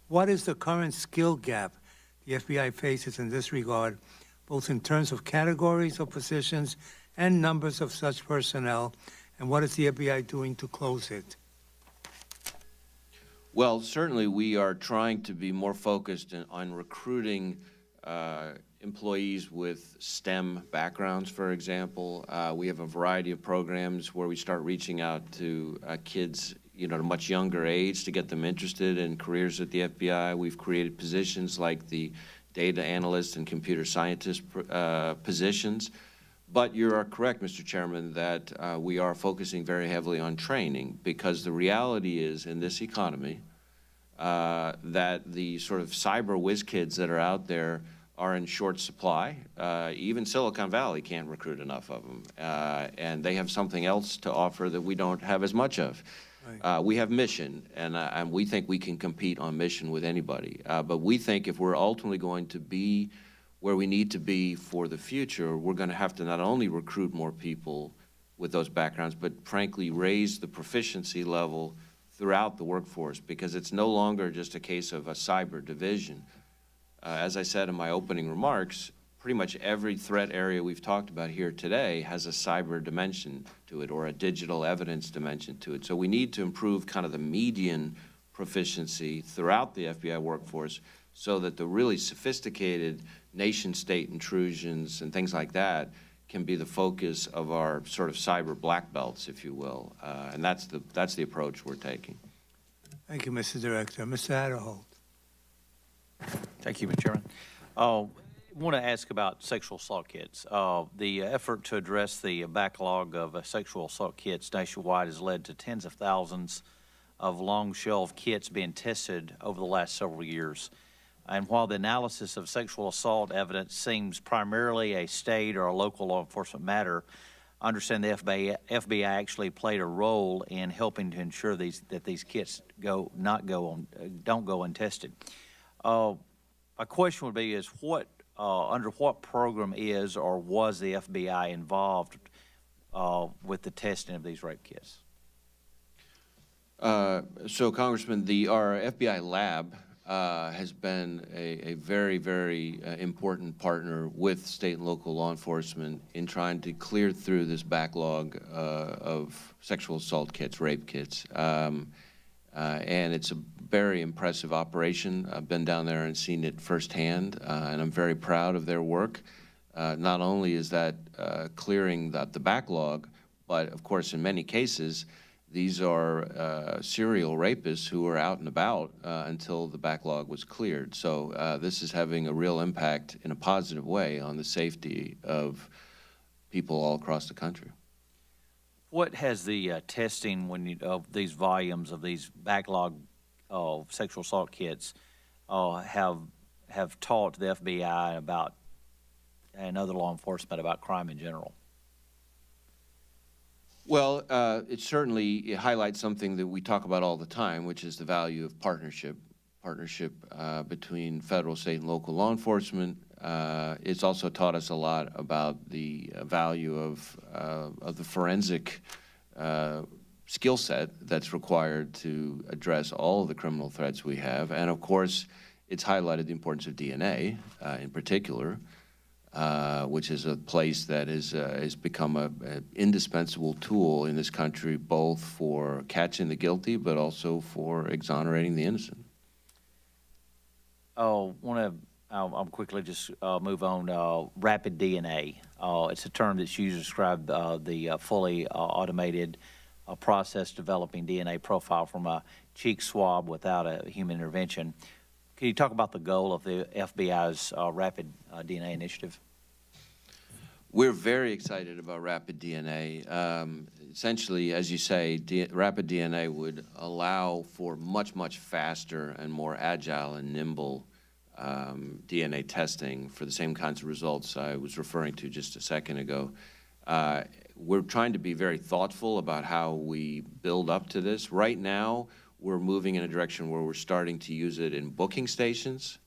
What is the current skill gap the FBI faces in this regard, both in terms of categories of positions and numbers of such personnel, and what is the FBI doing to close it? Well, certainly we are trying to be more focused on recruiting employees with STEM backgrounds, for example. We have a variety of programs where we start reaching out to kids, at a much younger age to get them interested in careers at the FBI. We've created positions like the data analyst and computer scientist positions. But you are correct, Mr. Chairman, that we are focusing very heavily on training, because the reality is in this economy that the sort of cyber whiz kids that are out there are in short supply. Even Silicon Valley can't recruit enough of them, and they have something else to offer that we don't have as much of. Right. We have mission, and we think we can compete on mission with anybody. But we think if we're ultimately going to be where we need to be for the future, we're going to have to not only recruit more people with those backgrounds, but frankly raise the proficiency level throughout the workforce, because it's no longer just a case of a cyber division. As I said in my opening remarks, pretty much every threat area we've talked about here today has a cyber dimension to it, or a digital evidence dimension to it. So we need to improve kind of the median proficiency throughout the FBI workforce, so that the really sophisticated nation-state intrusions and things like that can be the focus of our sort of cyber black belts, if you will. And that's the approach we're taking. Thank you, Mr. Director. Mr. Adderholt. Thank you, Mr. Chairman. I want to ask about sexual assault kits. The effort to address the backlog of sexual assault kits nationwide has led to tens of thousands of long-shelved kits being tested over the last several years. And while the analysis of sexual assault evidence seems primarily a state or a local law enforcement matter, I understand the FBI actually played a role in helping to ensure that these kits don't go untested. My question would be: under what program is or was the FBI involved with the testing of these rape kits? So, Congressman, our FBI lab has been a very, very important partner with state and local law enforcement in trying to clear through this backlog of sexual assault kits, rape kits. And it's a very impressive operation. I've been down there and seen it firsthand, and I'm very proud of their work. Not only is that clearing the backlog, but of course in many cases these are serial rapists who are out and about until the backlog was cleared. So this is having a real impact in a positive way on the safety of people all across the country. What has the testing of these volumes of these backlog of sexual assault kits have taught the FBI about, and other law enforcement about, crime in general? Well, it certainly highlights something that we talk about all the time, which is the value of partnership between federal, state, and local law enforcement. It's also taught us a lot about the value of the forensic skill set that's required to address all of the criminal threats we have. And of course, it's highlighted the importance of DNA in particular, which is a place that has become an indispensable tool in this country, both for catching the guilty, but also for exonerating the innocent. I'll quickly just move on. Rapid DNA. It's a term that's used to describe the fully automated process developing DNA profile from a cheek swab without a human intervention. Can you talk about the goal of the FBI's rapid DNA initiative? We're very excited about rapid DNA. Essentially, as you say, rapid DNA would allow for much, much faster and more agile and nimble DNA testing for the same kinds of results I was referring to just a second ago. We're trying to be very thoughtful about how we build up to this. Right now, we're moving in a direction where we're starting to use it in booking stations,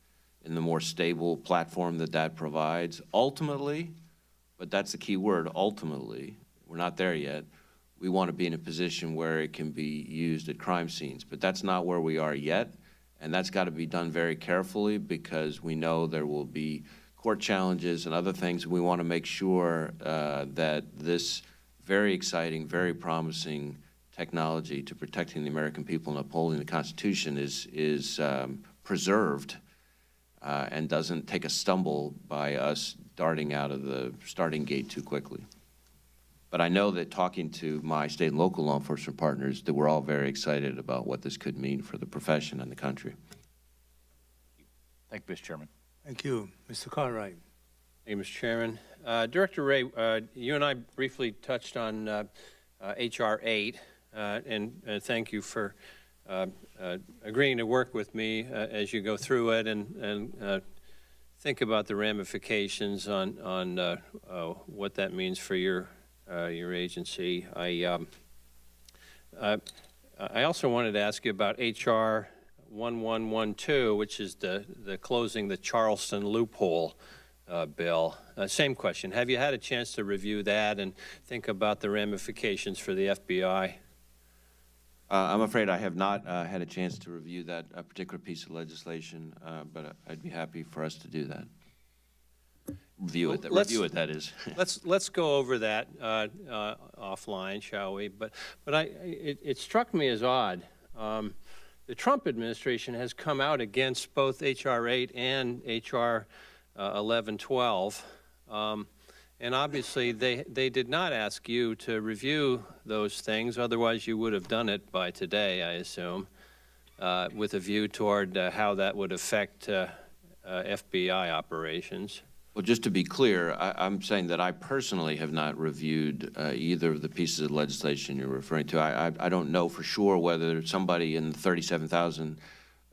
in the more stable platform that provides. Ultimately, but that's the key word, ultimately, we're not there yet, we want to be in a position where it can be used at crime scenes. But that's not where we are yet, and that's got to be done very carefully because we know there will be court challenges and other things. We want to make sure that this very exciting, very promising technology to protecting the American people and upholding the Constitution is preserved and doesn't take a stumble by us darting out of the starting gate too quickly. But I know that talking to my state and local law enforcement partners, that we're all very excited about what this could mean for the profession and the country. Thank you, Mr. Chairman. Thank you. Mr. Cartwright. Thank you, Mr. Chairman. Director Wray, you and I briefly touched on H.R. 8, and thank you for agreeing to work with me as you go through it and think about the ramifications on what that means for your agency. I also wanted to ask you about H.R. 1112, which is the closing the Charleston loophole bill. Same question. Have you had a chance to review that and think about the ramifications for the FBI? I'm afraid I have not had a chance to review that particular piece of legislation, but I'd be happy for us to do that. Review it, that is. let's go over that offline, shall we? But it struck me as odd. The Trump administration has come out against both H.R. 8 and H.R. 1112, and obviously they did not ask you to review those things. Otherwise, you would have done it by today, I assume, with a view toward how that would affect FBI operations. Well, just to be clear, I'm saying that I personally have not reviewed either of the pieces of legislation you're referring to. I don't know for sure whether somebody in the 37,000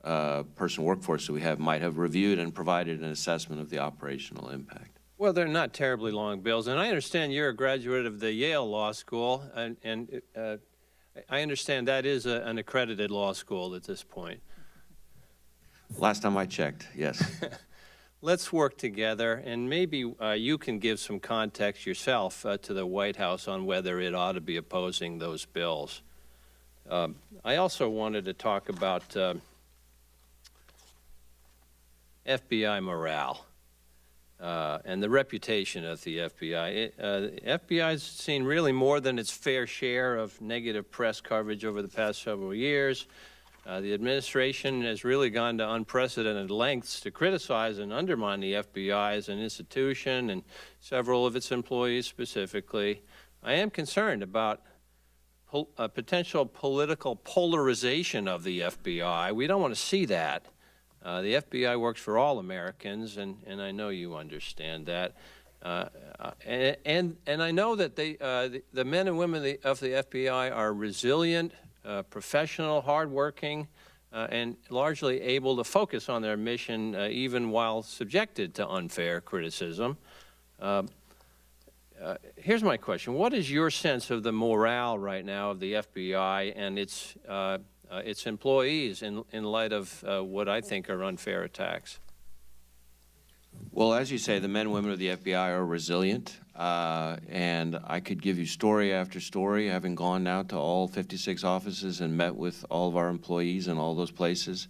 person workforce that we have might have reviewed and provided an assessment of the operational impact. Well, they're not terribly long bills, and I understand you're a graduate of the Yale Law School, and I understand that is an accredited law school at this point. Last time I checked, yes. Let's work together, and maybe you can give some context yourself to the White House on whether it ought to be opposing those bills. I also wanted to talk about FBI morale and the reputation of the FBI. The FBI's seen really more than its fair share of negative press coverage over the past several years. The administration has really gone to unprecedented lengths to criticize and undermine the FBI as an institution and several of its employees specifically. I am concerned about potential political polarization of the FBI. We don't want to see that. The FBI works for all Americans, and I know you understand that. And I know that the men and women of the FBI are resilient, professional, hardworking, and largely able to focus on their mission even while subjected to unfair criticism. Here's my question. What is your sense of the morale right now of the FBI and its employees in light of what I think are unfair attacks? Well, as you say, the men and women of the FBI are resilient, and I could give you story after story, having gone now to all 56 offices and met with all of our employees in all those places.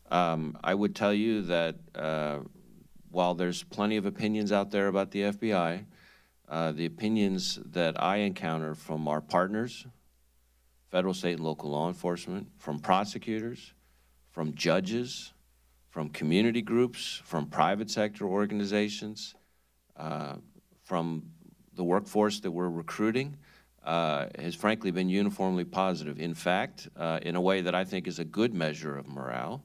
I would tell you that while there's plenty of opinions out there about the FBI, the opinions that I encounter from our partners, federal, state, and local law enforcement, from prosecutors, from judges, from community groups, from private sector organizations, from the workforce that we're recruiting, has frankly been uniformly positive. In fact, in a way that I think is a good measure of morale.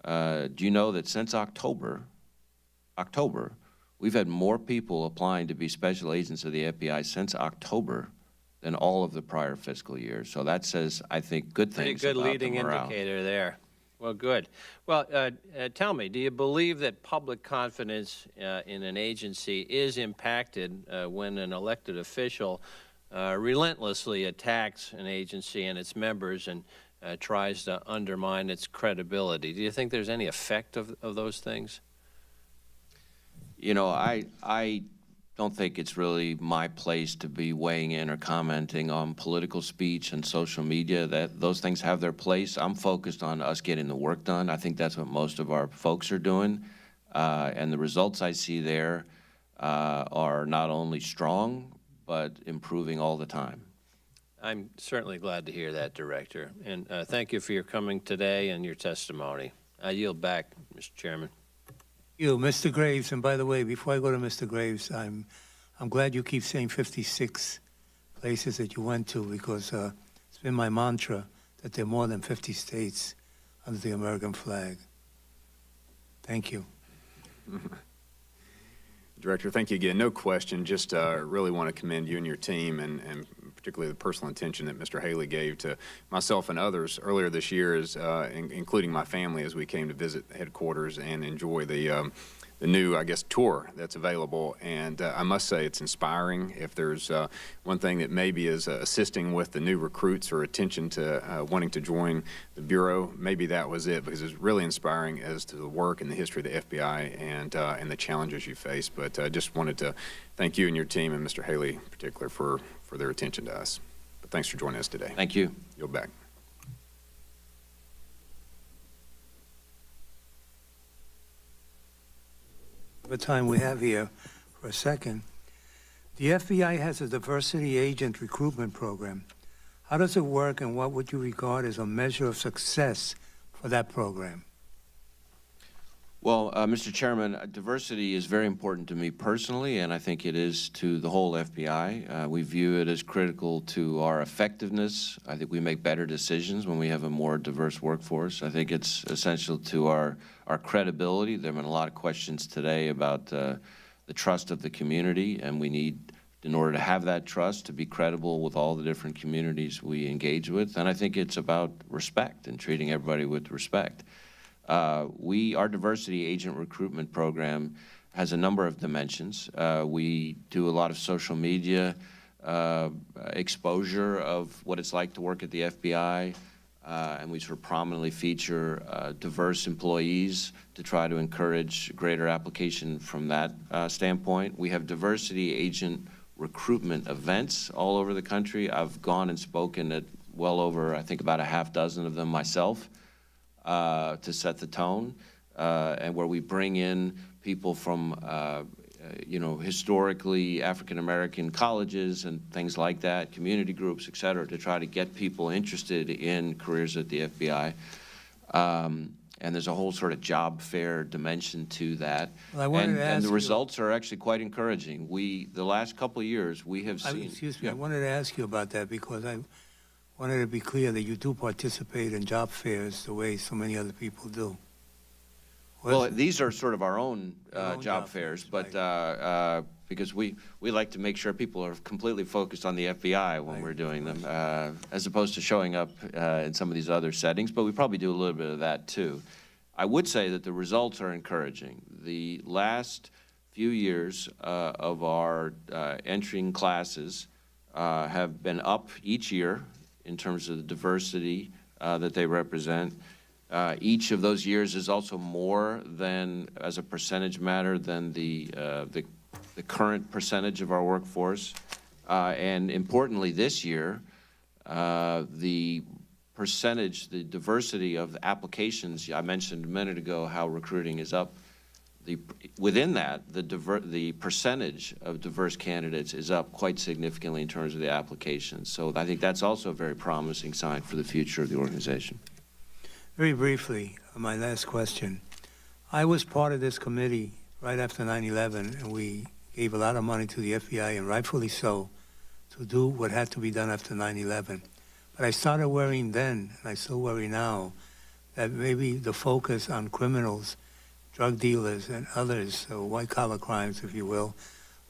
Do you know that since October, we've had more people applying to be special agents of the FBI since October than all of the prior fiscal years. So that says, I think, good things Pretty good about leading the morale. indicator there. Well, good. Well, tell me, do you believe that public confidence in an agency is impacted when an elected official relentlessly attacks an agency and its members and tries to undermine its credibility? Do you think there's any effect of those things? You know, I don't think it's really my place to be weighing in or commenting on political speech and social media. That those things have their place. I'm focused on us getting the work done. I think that's what most of our folks are doing. And the results I see there are not only strong, but improving all the time. I'm certainly glad to hear that, Director. And thank you for your coming today and your testimony. I yield back, Mr. Chairman. You, Mr. Graves, and by the way, before I go to Mr. Graves, I'm glad you keep saying 56 places that you went to, because it's been my mantra that there are more than 50 states under the American flag. Thank you. Director, thank you again. No question, just really want to commend you and your team, and particularly the personal attention that Mr. Haley gave to myself and others earlier this year, including my family, as we came to visit headquarters and enjoy the new, I guess, tour that's available. And I must say it's inspiring. If there's one thing that maybe is assisting with the new recruits or attention to wanting to join the Bureau, maybe that was it, because it's really inspiring as to the work and the history of the FBI and the challenges you face. But I just wanted to thank you and your team, and Mr. Haley in particular, for their attention to us. But thanks for joining us today. Thank you. You'll back. The time we have here for a second. The FBI has a diversity agent recruitment program. How does it work, and what would you regard as a measure of success for that program? Well, Mr. Chairman, diversity is very important to me personally, and I think it is to the whole FBI. We view it as critical to our effectiveness. I think we make better decisions when we have a more diverse workforce. I think it's essential to our credibility. There have been a lot of questions today about the trust of the community, and we need, in order to have that trust, to be credible with all the different communities we engage with. And I think it's about respect and treating everybody with respect. Our diversity agent recruitment program has a number of dimensions. We do a lot of social media exposure of what it's like to work at the FBI, and we sort of prominently feature diverse employees to try to encourage greater application from that standpoint. We have diversity agent recruitment events all over the country. I've gone and spoken at well over, I think, about a half dozen of them myself. To set the tone, and where we bring in people from, historically African-American colleges and things like that, community groups, et cetera, to try to get people interested in careers at the FBI. And there's a whole sort of job fair dimension to that. Well, and the results are actually quite encouraging. The last couple of years, we have seen... Excuse me, I wanted to ask you about that, because I wanted to be clear that you do participate in job fairs the way so many other people do. Well, these are sort of our own job fairs, but right. Because we like to make sure people are completely focused on the FBI when we're doing them, as opposed to showing up in some of these other settings, but we probably do a little bit of that too. I would say that the results are encouraging. The last few years of our entering classes have been up each year in terms of the diversity that they represent. Each of those years is also more than, as a percentage matter, than the current percentage of our workforce. And importantly, this year, the percentage, the diversity of the applications, I mentioned a minute ago how recruiting is up. Within that, the percentage of diverse candidates is up quite significantly in terms of the applications. So I think that's also a very promising sign for the future of the organization. Very briefly, my last question. I was part of this committee right after 9/11, and we gave a lot of money to the FBI, and rightfully so, to do what had to be done after 9/11. But I started worrying then, and I still worry now, that maybe the focus on criminals, drug dealers, and others, so white-collar crimes, if you will,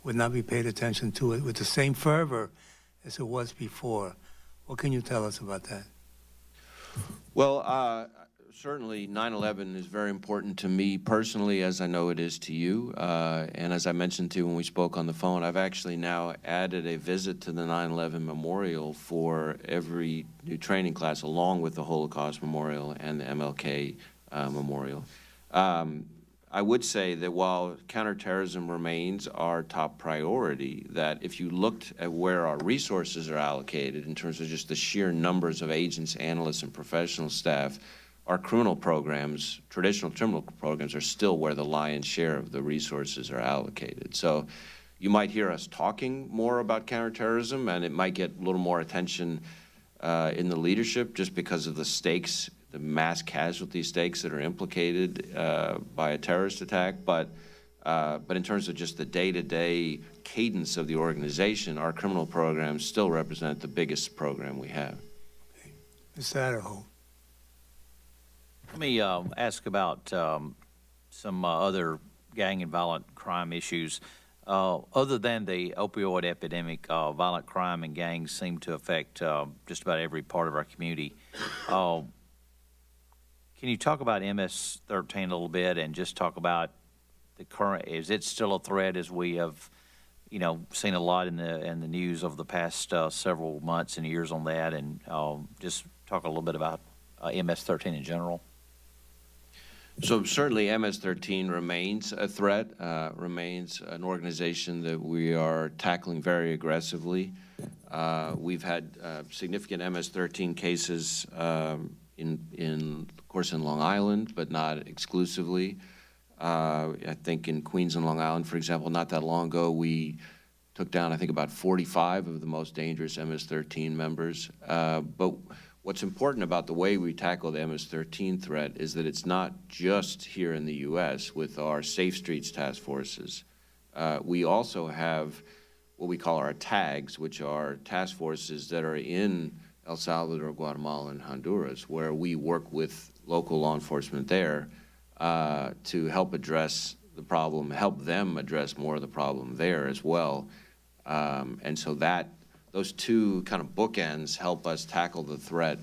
would not be paid attention to it with the same fervor as it was before. What can you tell us about that? Well, certainly 9/11 is very important to me personally, as I know it is to you. And as I mentioned to you when we spoke on the phone, I've actually now added a visit to the 9/11 Memorial for every new training class, along with the Holocaust Memorial and the MLK Memorial. I would say that while counterterrorism remains our top priority, that if you looked at where our resources are allocated in terms of just the sheer numbers of agents, analysts, and professional staff, our criminal programs, traditional criminal programs, are still where the lion's share of the resources are allocated. So you might hear us talking more about counterterrorism, and it might get a little more attention in the leadership just because of the stakes, the mass casualty stakes that are implicated by a terrorist attack. But in terms of just the day-to-day cadence of the organization, our criminal programs still represent the biggest program we have. Okay. Ms. Satterholt. Let me ask about some other gang and violent crime issues. Other than the opioid epidemic, violent crime and gangs seem to affect just about every part of our community. Can you talk about MS-13 a little bit and just talk about the current? Is it still a threat, as we have, seen a lot in the news over the past several months and years on that, and just talk a little bit about MS-13 in general? So certainly MS-13 remains a threat, remains an organization that we are tackling very aggressively. We've had significant MS-13 cases of course, in Long Island, but not exclusively. I think in Queens and Long Island, for example, not that long ago, we took down, I think, about 45 of the most dangerous MS-13 members. But what's important about the way we tackle the MS-13 threat is that it's not just here in the U.S. with our Safe Streets task forces. We also have what we call our TAGs, which are task forces that are in El Salvador, Guatemala, and Honduras, where we work with local law enforcement there to help address the problem, help them address more of the problem there as well. And so those two kind of bookends help us tackle the threat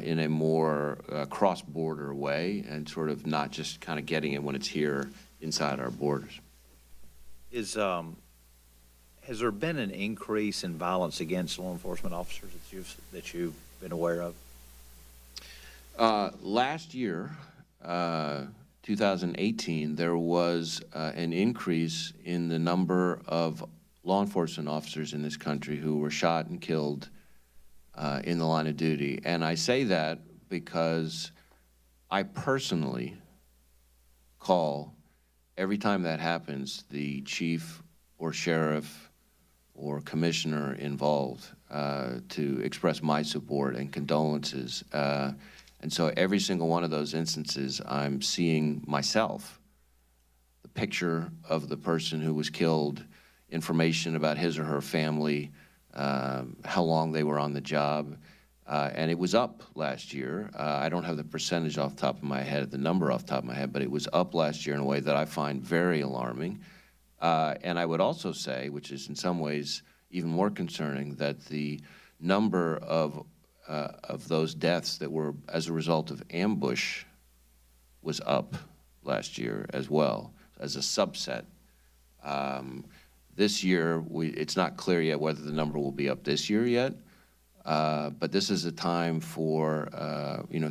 in a more cross-border way, and sort of not just kind of getting it when it's here inside our borders. Has there been an increase in violence against law enforcement officers that you've been aware of? Last year, 2018, there was an increase in the number of law enforcement officers in this country who were shot and killed in the line of duty. And I say that because I personally call, every time that happens, the chief or sheriff or commissioner involved to express my support and condolences. And so every single one of those instances, I'm seeing myself, the picture of the person who was killed, information about his or her family, how long they were on the job. And it was up last year. I don't have the percentage off the top of my head, the number off the top of my head, but it was up last year in a way that I find very alarming. And I would also say, which is in some ways even more concerning, that the number of those deaths that were as a result of ambush was up last year as well, as a subset. This year, it's not clear yet whether the number will be up this year yet, but this is a time for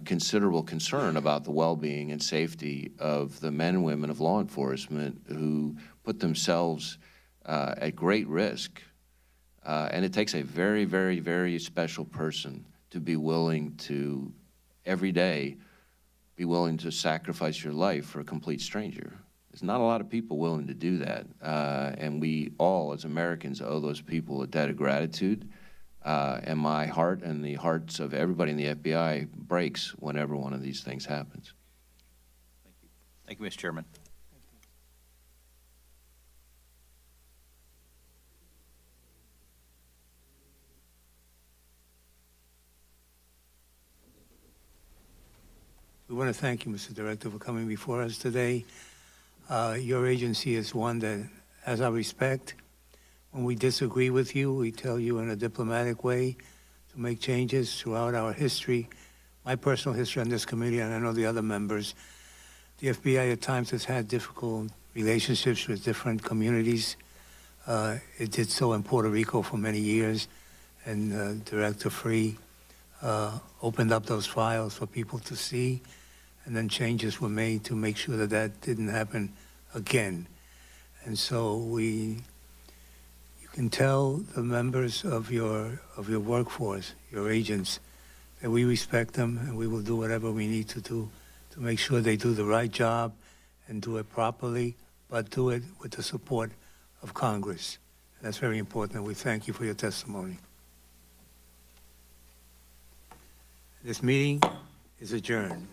considerable concern about the well-being and safety of the men and women of law enforcement who put themselves at great risk. And it takes a very, very, very special person to be willing to, every day, be willing to sacrifice your life for a complete stranger. There's not a lot of people willing to do that. And we all, as Americans, owe those people a debt of gratitude. And my heart and the hearts of everybody in the FBI breaks whenever one of these things happens. Thank you. Thank you, Mr. Chairman. We want to thank you, Mr. Director, for coming before us today. Your agency is one that has our respect. When we disagree with you, we tell you in a diplomatic way to make changes throughout our history. My personal history on this committee, and I know the other members, the FBI at times has had difficult relationships with different communities. It did so in Puerto Rico for many years, and Director Free opened up those files for people to see, and then changes were made to make sure that that didn't happen again. And so you can tell the members of your workforce, your agents, that we respect them, and we will do whatever we need to do to make sure they do the right job and do it properly, but do it with the support of Congress. And that's very important, and we thank you for your testimony. This meeting is adjourned.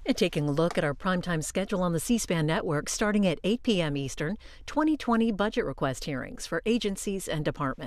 And taking a look at our primetime schedule on the C-SPAN network, starting at 8 p.m. Eastern, 2020 budget request hearings for agencies and departments.